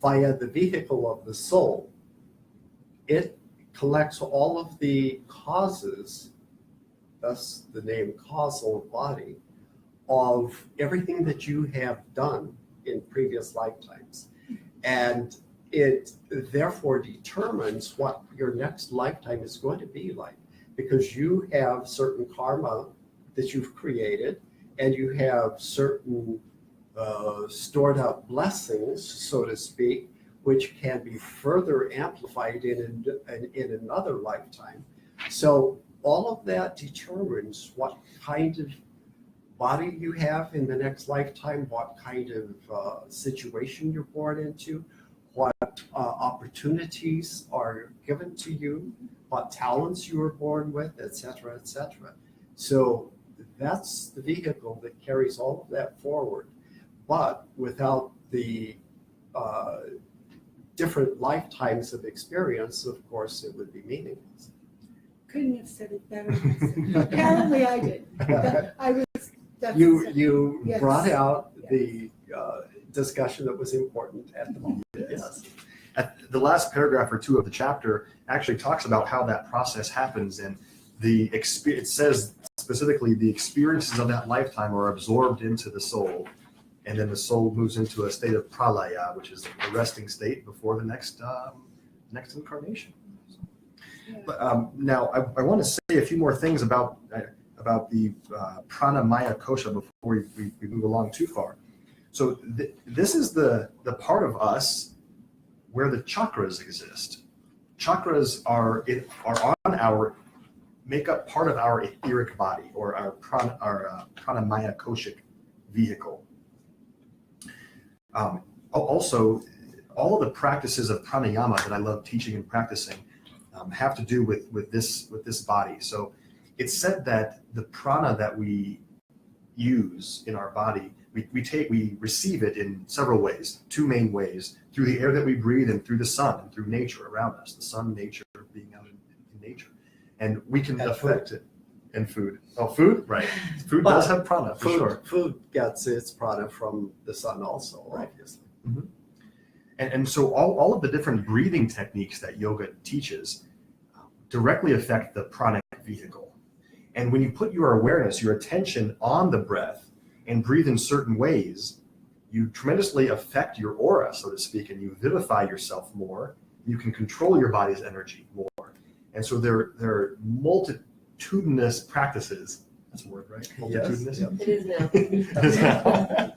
via the vehicle of the soul. It collects all of the causes, thus the name causal body, of everything that you have done in previous lifetimes. And it therefore determines what your next lifetime is going to be like, because you have certain karma that you've created, and you have certain stored up blessings, so to speak, which can be further amplified in another lifetime. So all of that determines what kind of body you have in the next lifetime, what kind of situation you're born into, what opportunities are given to you, what talents you were born with, etc., etc. So that's the vehicle that carries all of that forward. But without the different lifetimes of experience, of course, it would be meaningless. Couldn't have said it better myself. Apparently I did. You Yes. brought out the discussion that was important at the moment. Yes. The last paragraph or two of the chapter actually talks about how that process happens, and it says specifically the experiences of that lifetime are absorbed into the soul, and then the soul moves into a state of pralaya, which is the resting state before the next incarnation. Yeah. But now I want to say a few more things about. about the prana maya kosha before we move along too far. So this is the part of us where the chakras exist. Chakras are on our make up part of our etheric body, or our pranamaya koshic vehicle. Also, all of the practices of pranayama that I love teaching and practicing have to do with this body. So it's said that the prana that we use in our body, we receive it in several ways, two main ways: through the air that we breathe and through the sun and through nature around us. The sun, nature, being out in nature. And we can affect it. And food. Oh, food? Right. Food does have prana, for sure. Food gets its prana from the sun also, obviously. Mm-hmm. And so all of the different breathing techniques that yoga teaches directly affect the pranic vehicle. And when you put your awareness, your attention on the breath and breathe in certain ways, you tremendously affect your aura, so to speak, and you vivify yourself more. You can control your body's energy more. And so there are multitudinous practices. That's a word, right? Multitudinous? Yes. It is now. It is now.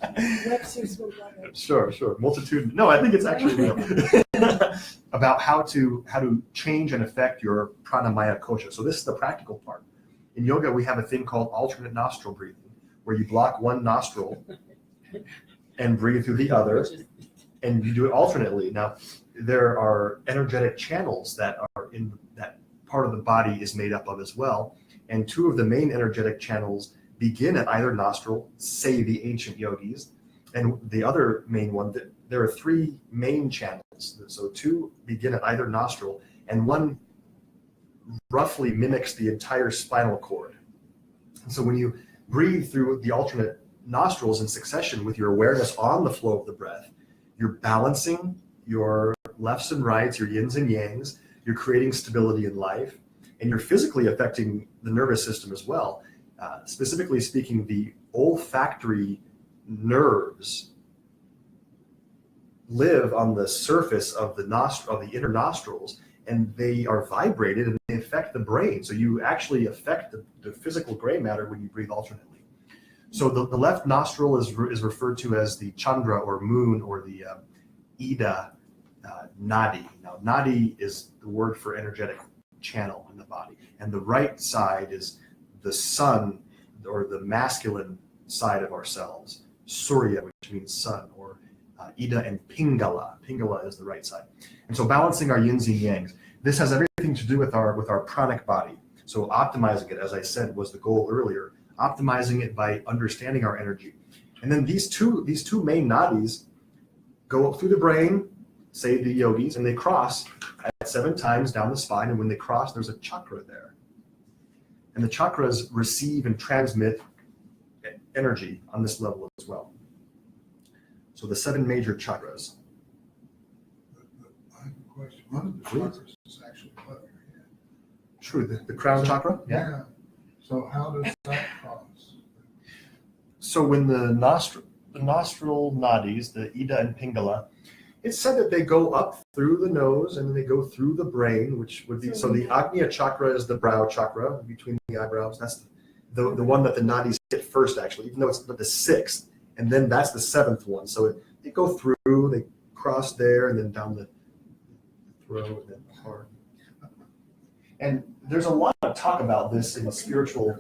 Webster's will love it. Sure. Multitude. No, I think it's actually real. About how to change and affect your pranamaya kosha. So this is the practical part. In yoga, we have a thing called alternate nostril breathing, where you block one nostril and breathe through the other, and you do it alternately. Now, there are energetic channels that are in that part of the body is made up of as well. And two of the main energetic channels begin at either nostril, say the ancient yogis. And the other main one, there are three main channels. So two begin at either nostril, and one roughly mimics the entire spinal cord. And so when you breathe through the alternate nostrils in succession with your awareness on the flow of the breath, you're balancing your lefts and rights, your yins and yangs, you're creating stability in life, and you're physically affecting the nervous system as well. Specifically speaking, the olfactory nerves live on the surface of the inner nostrils, and they are vibrated and they affect the brain. So you actually affect the physical gray matter when you breathe alternately. So the left nostril is referred to as the Chandra or moon, or the Ida nadi. Now, nadi is the word for energetic channel in the body, and the right side is the sun, or the masculine side of ourselves, Surya, which means sun, or Ida and Pingala. Pingala is the right side. And so balancing our yins and yangs. This has everything to do with our pranic body. So optimizing it, as I said, was the goal earlier. Optimizing it by understanding our energy. And then these two main nadis go up through the brain, say the yogis, and they cross at 7 times down the spine. And when they cross, there's a chakra there. And the chakras receive and transmit energy on this level as well. So the 7 major chakras. I have a question. One of the chakras is actually above your head. True, the crown chakra? Yeah. So how does that cross? So when the nostril nadis, the Ida and Pingala, it's said that they go up through the nose and then they go through the brain, which would be, so the Agnya chakra is the brow chakra between the eyebrows. That's the one that the nadis hit first, actually, even though it's the 6th. And then that's the 7th one. So they go through, they cross there, and then down the throat, and then the heart. And there's a lot of talk about this in spiritual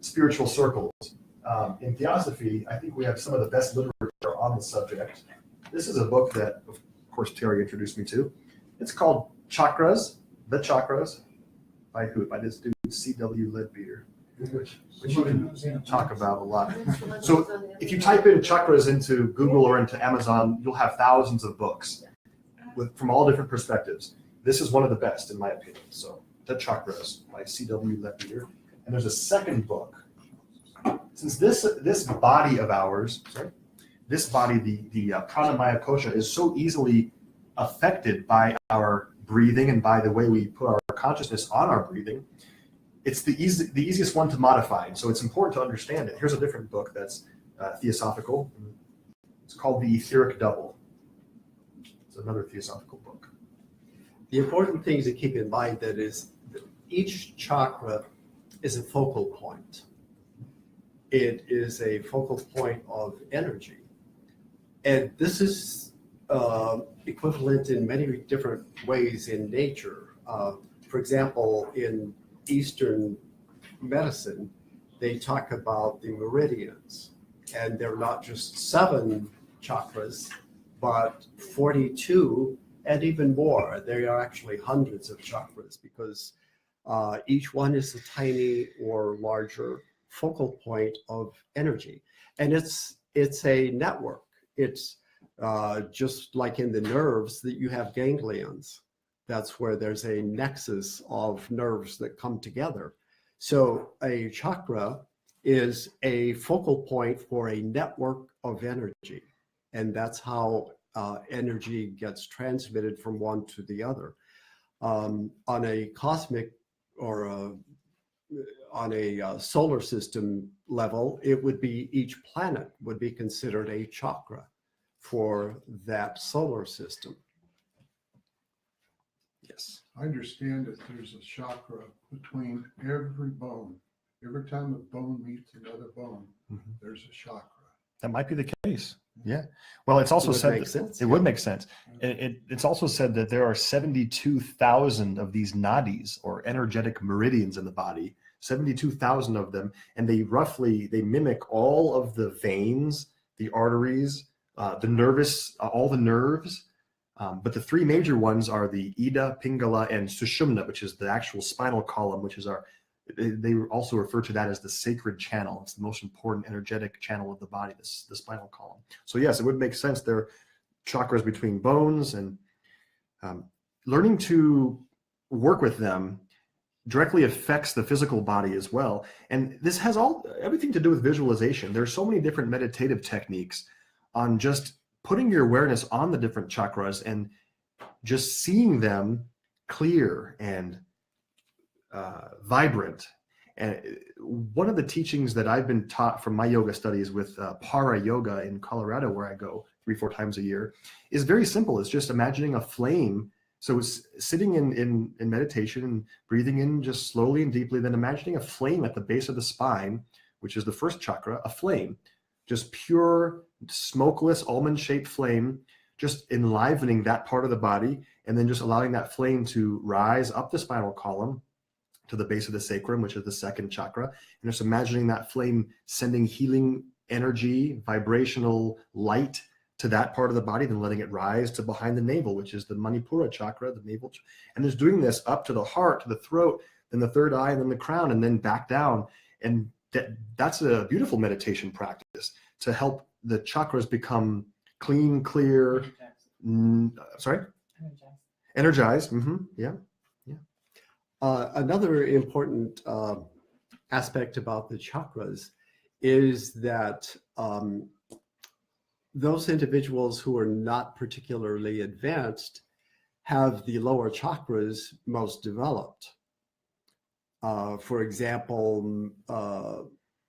circles. In Theosophy, I think we have some of the best literature on the subject. This is a book that, of course, Terry introduced me to. It's called Chakras, The Chakras, by who? By this dude, C.W. Leadbeater, which you can talk about a lot. So if you type in chakras into Google or into Amazon, you'll have thousands of books from all different perspectives. This is one of the best, in my opinion. So The Chakras by C.W. Leadbeater. And there's a second book. Since this body of ours, the pranamaya kosha, is so easily affected by our breathing and by the way we put our consciousness on our breathing, it's the easiest one to modify. So it's important to understand it. Here's a different book that's theosophical. It's called The Etheric Double. It's another theosophical book. The important thing to keep in mind that is that each chakra is a focal point. it is a focal point of energy. And this is equivalent in many different ways in nature. For example, in Eastern medicine, they talk about the meridians, and they're not just 7 chakras, but 42 and even more. There are actually hundreds of chakras because each one is a tiny or larger focal point of energy. And it's a network. It's just like in the nerves that you have ganglions. That's where there's a nexus of nerves that come together. So a chakra is a focal point for a network of energy. And that's how energy gets transmitted from one to the other. On a cosmic or on a solar system level, it would be each planet would be considered a chakra for that solar system. Yes. I understand that there's a chakra between every bone. Every time a bone meets another bone, there's a chakra. That might be the case. Yeah. Well, it's also said sense. it would make sense. It's also said that there are 72,000 of these nadis or energetic meridians in the body, 72,000 of them, and they mimic all of the veins, the arteries, the nervous, all the nerves. But the 3 major ones are the Ida, Pingala, and Sushumna, which is the actual spinal column, which is they also refer to that as the sacred channel. It's the most important energetic channel of the body, the spinal column. So yes, it would make sense. There are chakras between bones, and learning to work with them directly affects the physical body as well. And this has everything to do with visualization. There's so many different meditative techniques on just putting your awareness on the different chakras and just seeing them clear and vibrant. And one of the teachings that I've been taught from my yoga studies with Para Yoga in Colorado, where I go 3-4 times a year, is very simple. It's just imagining a flame. So it's sitting in meditation and breathing in just slowly and deeply, then imagining a flame at the base of the spine, which is the first chakra, a flame, just pure, smokeless, almond-shaped flame, just enlivening that part of the body, and then just allowing that flame to rise up the spinal column to the base of the sacrum, which is the second chakra, and just imagining that flame sending healing energy, vibrational light to that part of the body, then letting it rise to behind the navel, which is the Manipura chakra, the navel. And just doing this up to the heart, to the throat, then the third eye, and then the crown, and then back down. And that's a beautiful meditation practice to help the chakras become clean, clear, energized. Yeah. Another important aspect about the chakras is that those individuals who are not particularly advanced have the lower chakras most developed. For example,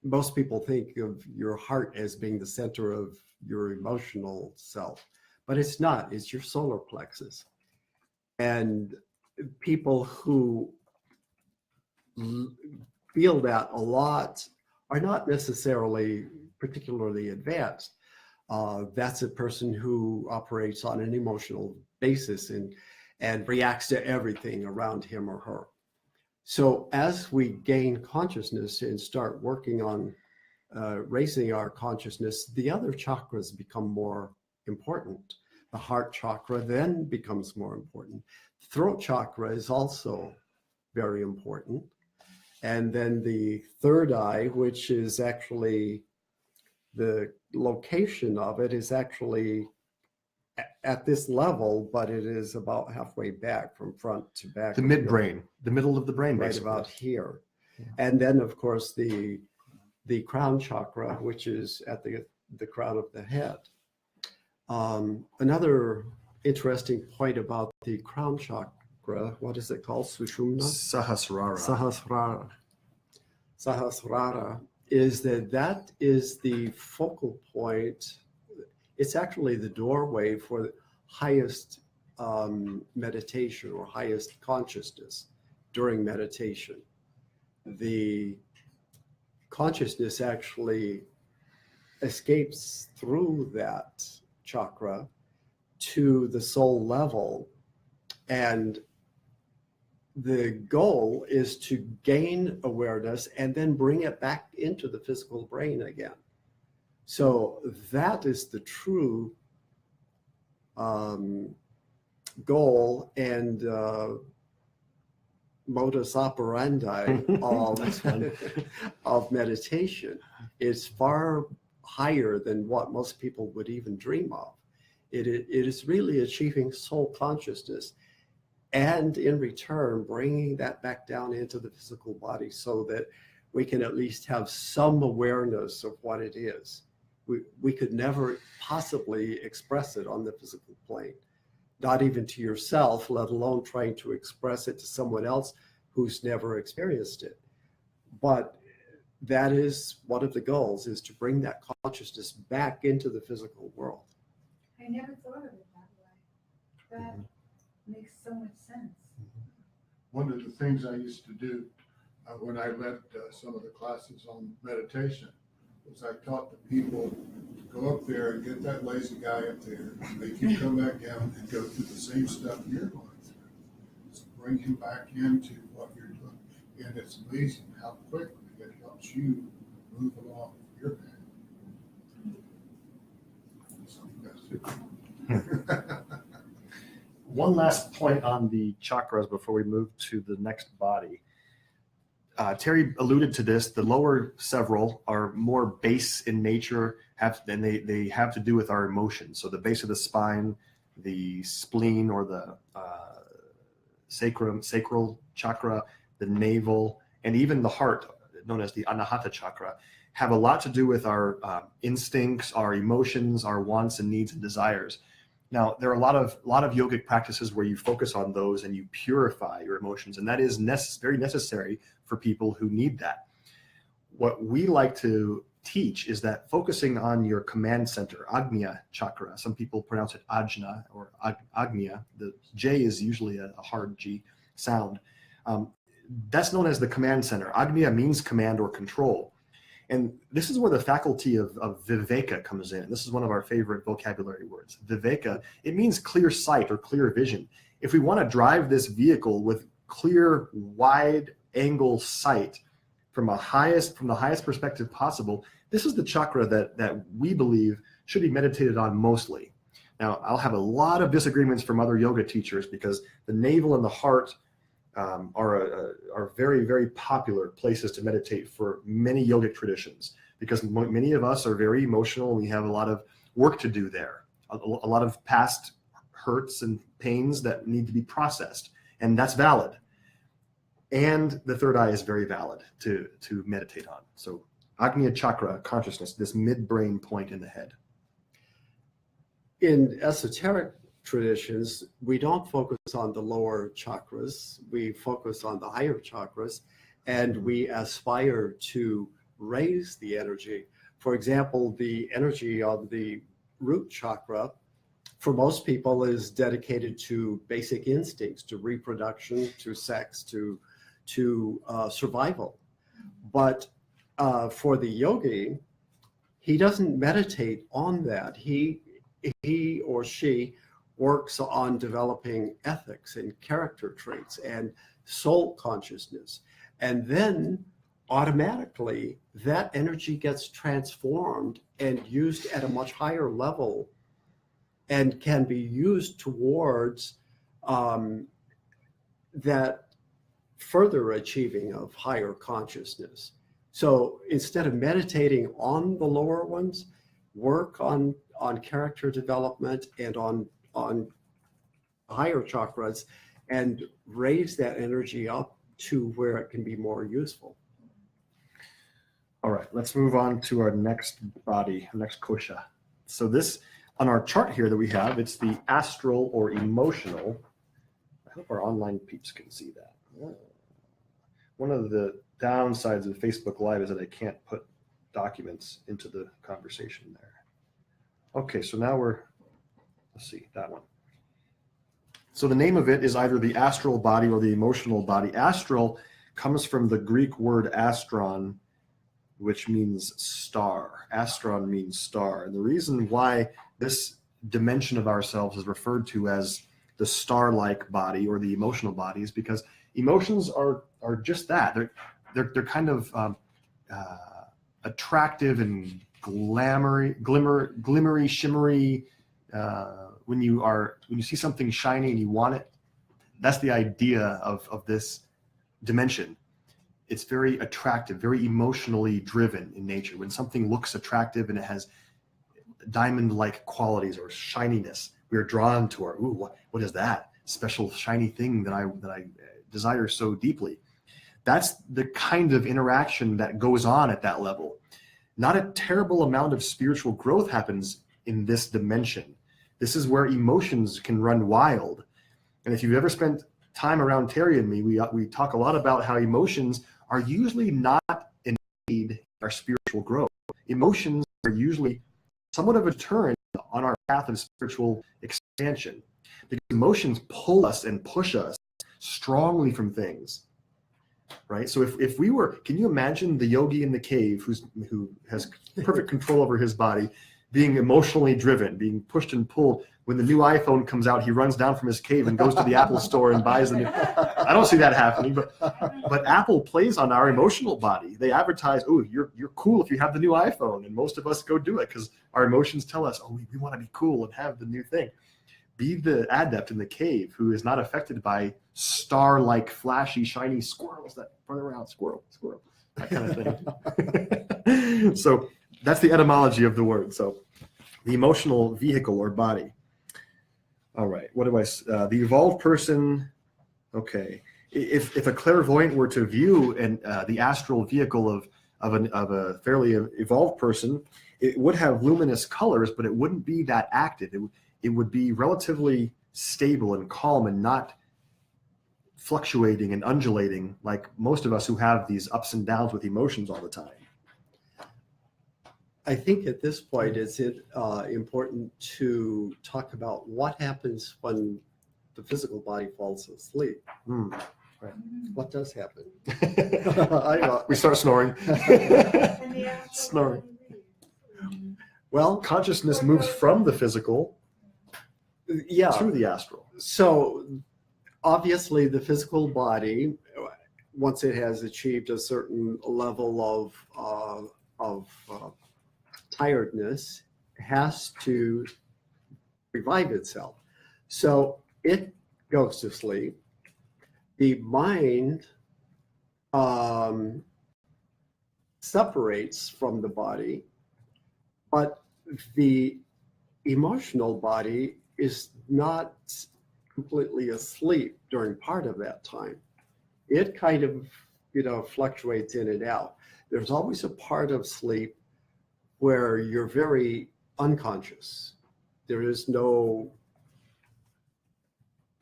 most people think of your heart as being the center of your emotional self, but it's not. It's your solar plexus. And people who feel that a lot are not necessarily particularly advanced. That's a person who operates on an emotional basis and reacts to everything around him or her. So as we gain consciousness and start working on raising our consciousness, the other chakras become more important. The heart chakra then becomes more important. Throat chakra is also very important. And then the third eye, which is actually the location of it, is actually at this level, but it is about halfway back from front to back. The midbrain, the middle of the brain, right basically. about here. Yeah. And then, of course, the crown chakra, which is at the crown of the head. Another interesting point about the crown chakra, what is it called? Sushumna? Sahasrara is that is the focal point. It's actually the doorway for the highest meditation or highest consciousness during meditation. The consciousness actually escapes through that chakra to the soul level. And the goal is to gain awareness and then bring it back into the physical brain again. So that is the true goal and modus operandi of meditation. Is far higher than what most people would even dream of. It is really achieving soul consciousness, and in return bringing that back down into the physical body so that we can at least have some awareness of what it is. We could never possibly express it on the physical plane, not even to yourself, let alone trying to express it to someone else who's never experienced it. But that is one of the goals, is to bring that consciousness back into the physical world. I never thought of it that way. That makes so much sense. One of the things I used to do when I led some of the classes on meditation was I taught the people to go up there and get that lazy guy up there, make him come back down and go through the same stuff you're going through. So bring him back into what you're doing. And it's amazing how quickly it helps you move along your path. So that's One last point on the chakras before we move to the next body. Terry alluded to this. The lower several are more base in nature, and they have to do with our emotions. So the base of the spine, the spleen or the sacral chakra, the navel, and even the heart, known as the Anahata chakra, have a lot to do with our instincts, our emotions, our wants and needs and desires. Now, there are a lot of yogic practices where you focus on those and you purify your emotions, and that is very necessary for people who need that. What we like to teach is that focusing on your command center, Agnya chakra, some people pronounce it Ajna or Agnya, the J is usually a hard G sound. That's known as the command center. Agnya means command or control. And this is where the faculty of viveka comes in. This is one of our favorite vocabulary words. Viveka, it means clear sight or clear vision. If we want to drive this vehicle with clear, wide angle sight from the highest perspective possible, this is the chakra that we believe should be meditated on mostly. Now, I'll have a lot of disagreements from other yoga teachers because the navel and the heart are very, very popular places to meditate for many yogic traditions, because many of us are very emotional. We have a lot of work to do there, a lot of past hurts and pains that need to be processed, and that's valid. And the third eye is very valid to meditate on. So Agnya chakra, consciousness, this midbrain point in the head. In esoteric traditions, we don't focus on the lower chakras. We focus on the higher chakras, and we aspire to raise the energy. For example, the energy of the root chakra, for most people, is dedicated to basic instincts, to reproduction, to sex, to survival. But for the yogi, he doesn't meditate on that. He or she works on developing ethics and character traits and soul consciousness. And then automatically that energy gets transformed and used at a much higher level and can be used towards that further achieving of higher consciousness. So instead of meditating on the lower ones, work on character development and on higher chakras and raise that energy up to where it can be more useful. All right, let's move on to our next body, next kosha. So this, on our chart here that we have, it's the astral or emotional. I hope our online peeps can see that. One of the downsides of Facebook Live is that I can't put documents into the conversation there. Okay, so now let's see, that one. So the name of it is either the astral body or the emotional body. Astral comes from the Greek word astron, which means star. Astron means star. And the reason why this dimension of ourselves is referred to as the star-like body or the emotional body is because emotions are just that. They're kind of attractive and glimmery, shimmery. When you see something shiny and you want it, that's the idea of this dimension. It's very attractive, very emotionally driven in nature. When something looks attractive and it has diamond-like qualities or shininess, we are drawn to what is that special shiny thing that I desire so deeply? That's the kind of interaction that goes on at that level. Not a terrible amount of spiritual growth happens in this dimension. This is where emotions can run wild. And if you've ever spent time around Terry and me, we talk a lot about how emotions are usually not in need of our spiritual growth. Emotions are usually somewhat of a deterrent on our path of spiritual expansion, because emotions pull us and push us strongly from things, right? So if we were, can you imagine the yogi in the cave who has perfect control over his body, being emotionally driven, being pushed and pulled? When the new iPhone comes out, he runs down from his cave and goes to the Apple store and buys the new. I don't see that happening, but Apple plays on our emotional body. They advertise, oh, you're cool if you have the new iPhone, and most of us go do it because our emotions tell us, oh, we want to be cool and have the new thing. Be the adept in the cave who is not affected by star-like, flashy, shiny squirrels that run around. Squirrel, that kind of thing. So that's the etymology of the word. So the emotional vehicle or body. All right, the evolved person, okay. If a clairvoyant were to view the astral vehicle of a fairly evolved person, it would have luminous colors, but it wouldn't be that active. It would be relatively stable and calm and not fluctuating and undulating like most of us who have these ups and downs with emotions all the time. I think at this point, it's important to talk about what happens when the physical body falls asleep. Right. What does happen? We start snoring. And the actual Snoring. body leaves. Well, Consciousness moves from the physical yeah. to the astral. So obviously the physical body, once it has achieved a certain level of tiredness, has to revive itself. So it goes to sleep. The mind separates from the body, but the emotional body is not completely asleep during part of that time. It kind of, fluctuates in and out. There's always a part of sleep where you're very unconscious. There is no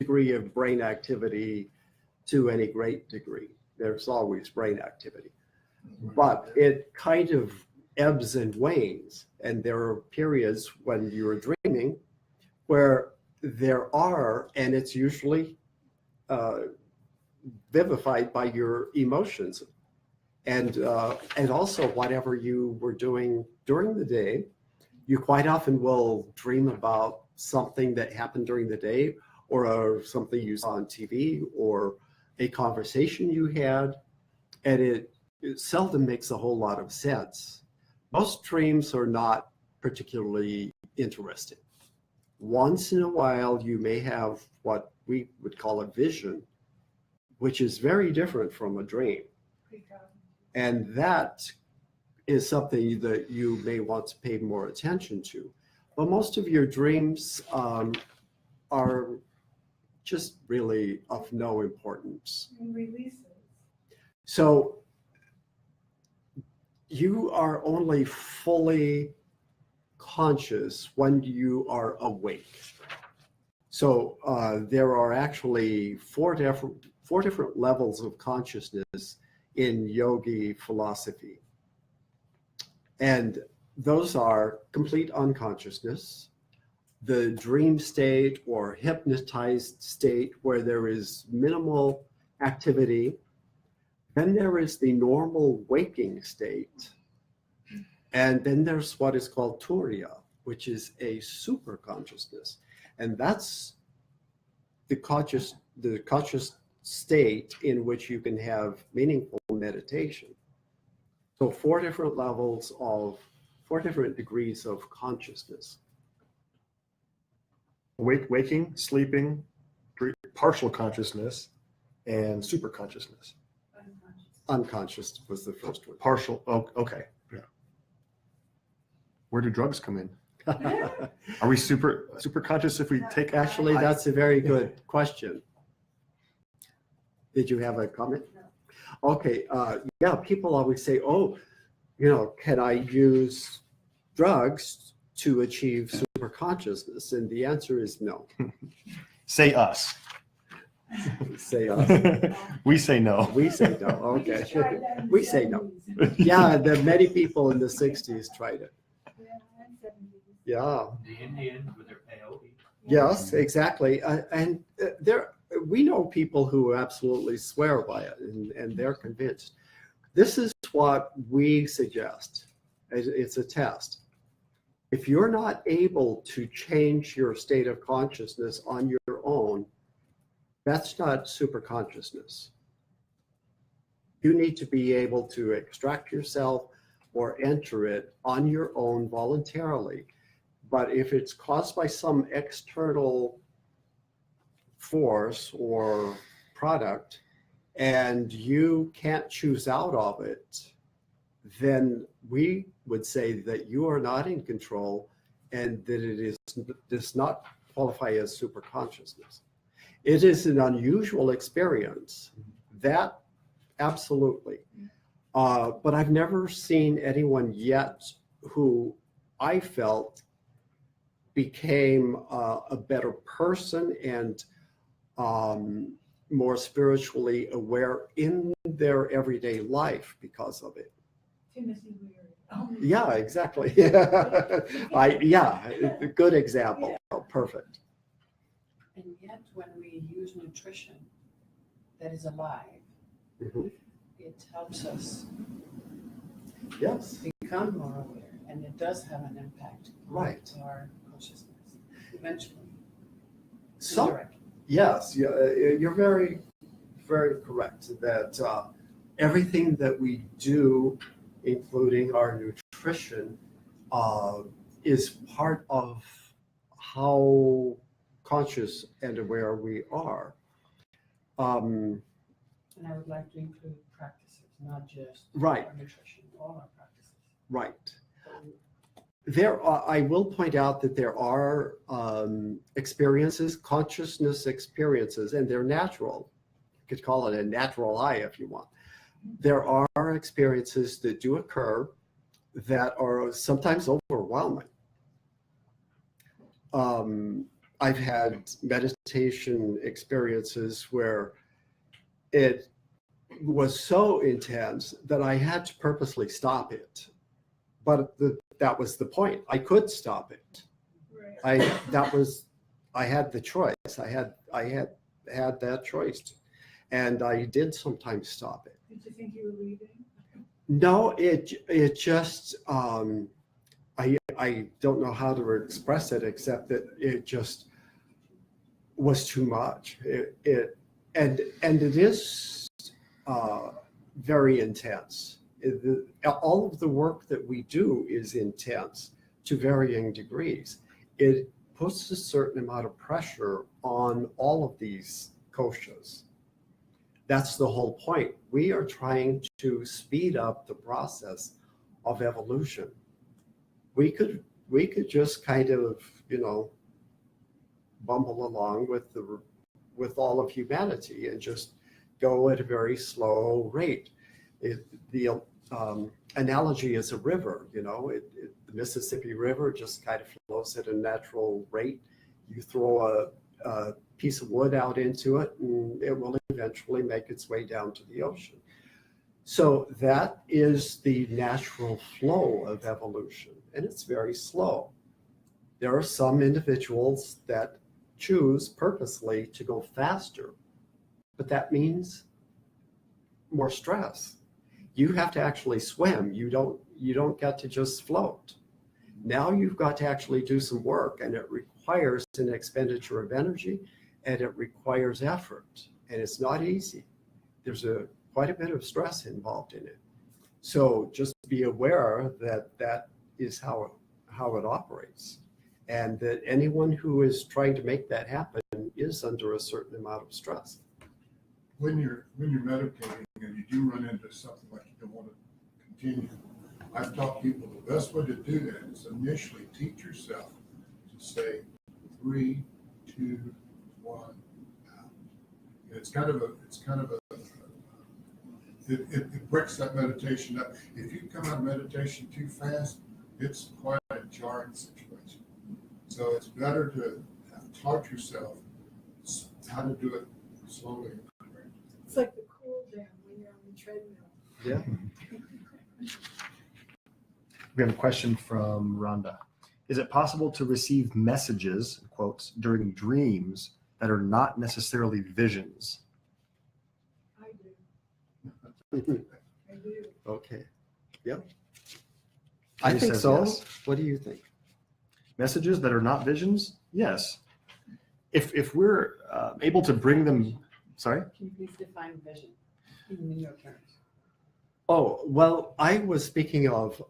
degree of brain activity to any great degree. There's always brain activity, but it kind of ebbs and wanes. And there are periods when you're dreaming where there are, and it's usually vivified by your emotions. And also whatever you were doing during the day, you quite often will dream about something that happened during the day, or something you saw on TV, or a conversation you had, and it seldom makes a whole lot of sense. Most dreams are not particularly interesting. Once in a while, you may have what we would call a vision, which is very different from a dream. And that is something that you may want to pay more attention to. But most of your dreams are just really of no importance. And releases. So you are only fully conscious when you are awake. So there are actually four different levels of consciousness in yogi philosophy. And those are complete unconsciousness, the dream state or hypnotized state where there is minimal activity. Then there is the normal waking state, And then there's what is called Turiya, which is a super consciousness. And that's the conscious state in which you can have meaningful meditation. So 4 different levels of 4 different degrees of consciousness. Waking, sleeping, partial consciousness, and super consciousness. Unconscious was the first one. Partial. Oh, okay. Yeah. Where do drugs come in? Are we super conscious if we take? Actually, that's a very good question. Did you have a comment? Okay. Yeah, people always say, oh, can I use drugs to achieve super consciousness? And the answer is no. Say us. Say us. We say no. We say no. Okay. We say no. Yeah, many people in the 60s tried it. Yeah. The Indians with their peyote. Yes, exactly. And we know people who absolutely swear by it, and they're convinced. This is what we suggest. It's a test. If you're not able to change your state of consciousness on your own, that's not super consciousness. You need to be able to extract yourself or enter it on your own voluntarily. But if it's caused by some external force or product and you can't choose out of it, then we would say that you are not in control and that it does not qualify as super consciousness. It is an unusual experience, that absolutely. But I've never seen anyone yet who I felt became a better person and more spiritually aware in their everyday life because of it. Timothy Leary. Yeah, exactly. A good example. Oh, perfect. And yet, when we use nutrition that is alive, Mhm. it helps us Yes, become more aware, and it does have an impact right. on our consciousness eventually. So, indirectly. yes, you're very, very correct that everything that we do, including our nutrition, is part of how conscious and aware we are. And I would like to include practices, not just Right. our nutrition, all our practices. Right. I will point out that there are experiences, consciousness experiences, and they're natural. You could call it a natural eye if you want. There are experiences that do occur that are sometimes overwhelming. I've had meditation experiences where it was so intense that I had to purposely stop it. But that was the point. I could stop it. Right. I had the choice. I had that choice, and I did sometimes stop it. Did you think you were leaving? No, it just I don't know how to express it except that it just was too much. And it is very intense. All of the work that we do is intense to varying degrees. It puts a certain amount of pressure on all of these koshas. That's the whole point. We are trying to speed up the process of evolution. We could just kind of, bumble along with all of humanity and just go at a very slow rate. The analogy is a river, the Mississippi River just kind of flows at a natural rate. You throw a piece of wood out into it and it will eventually make its way down to the ocean. So that is the natural flow of evolution, and it's very slow. There are some individuals that choose purposely to go faster, but that means more stress. You have to actually swim. You you don't get to just float. Now you've got to actually do some work, and it requires an expenditure of energy, and it requires effort, and it's not easy. There's quite a bit of stress involved in it. So just be aware that that is how it operates, and that anyone who is trying to make that happen is under a certain amount of stress. When you're meditating and you do run into something like you don't want to continue, I've taught people the best way to do that is initially teach yourself to say 3, 2, 1, out. And it breaks that meditation up. If you come out of meditation too fast, it's quite a jarring situation. So it's better to have taught yourself how to do it slowly. It's like the cool down when you're on the treadmill. Yeah. We have a question from Rhonda. Is it possible to receive messages, in quotes, during dreams that are not necessarily visions? I do. I do. Okay. Yep. I Jenny think says so. yes. What do you think? Messages that are not visions? Yes. If we're able to bring them, sorry? Can you please define vision in your terms? Oh, well, I was speaking of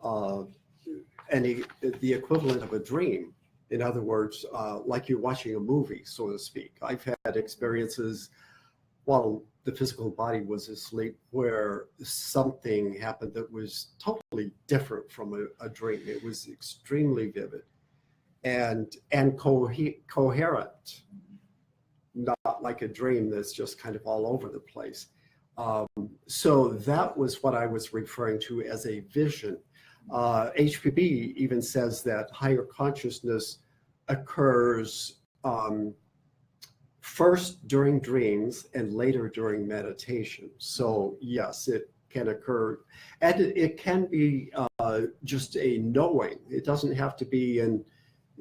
the equivalent of a dream. In other words, like you're watching a movie, so to speak. I've had experiences while the physical body was asleep where something happened that was totally different from a dream. It was extremely vivid and coherent, not like a dream that's just kind of all over the place. So that was what I was referring to as a vision. HPB even says that higher consciousness occurs first during dreams and later during meditation. So yes, it can occur, and it can be just a knowing. It doesn't have to be in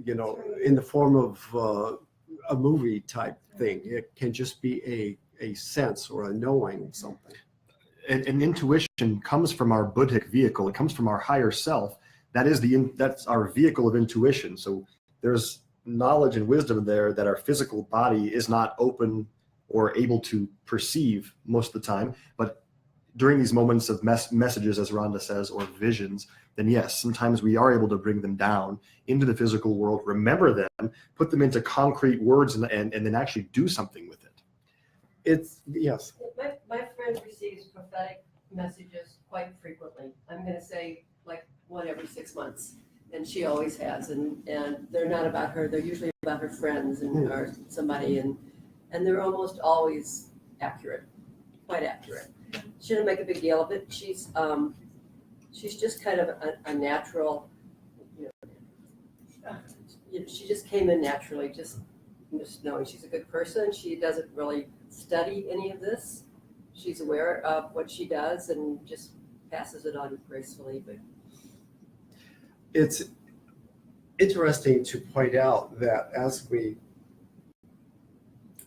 the form of a movie type thing. It can just be a sense or a knowing something. And intuition comes from our Buddhic vehicle. It comes from our higher self. That's our vehicle of intuition. So there's knowledge and wisdom there that our physical body is not open or able to perceive most of the time. But during these moments of messages, as Rhonda says, or visions, then yes, sometimes we are able to bring them down into the physical world, remember them, put them into concrete words, and then actually do something with it. It's, yes. My friend receives prophetic messages quite frequently. I'm going to say like one every 6 months, and she always has. And they're not about her. They're usually about her friends and or somebody, and they're almost always accurate, quite accurate. She didn't make a big deal of it. She's just kind of a natural. She just came in naturally, just knowing she's a good person. She doesn't really study any of this. She's aware of what she does and just passes it on gracefully. But it's interesting to point out that as we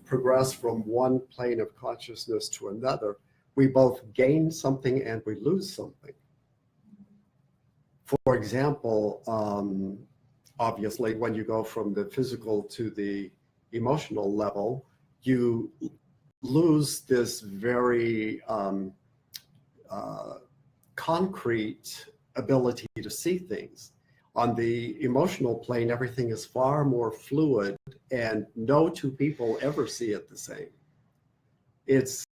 progress from one plane of consciousness to another, we both gain something and we lose something. For example, obviously, when you go from the physical to the emotional level, you lose this very concrete ability to see things. On the emotional plane, everything is far more fluid, and no two people ever see it the same. It's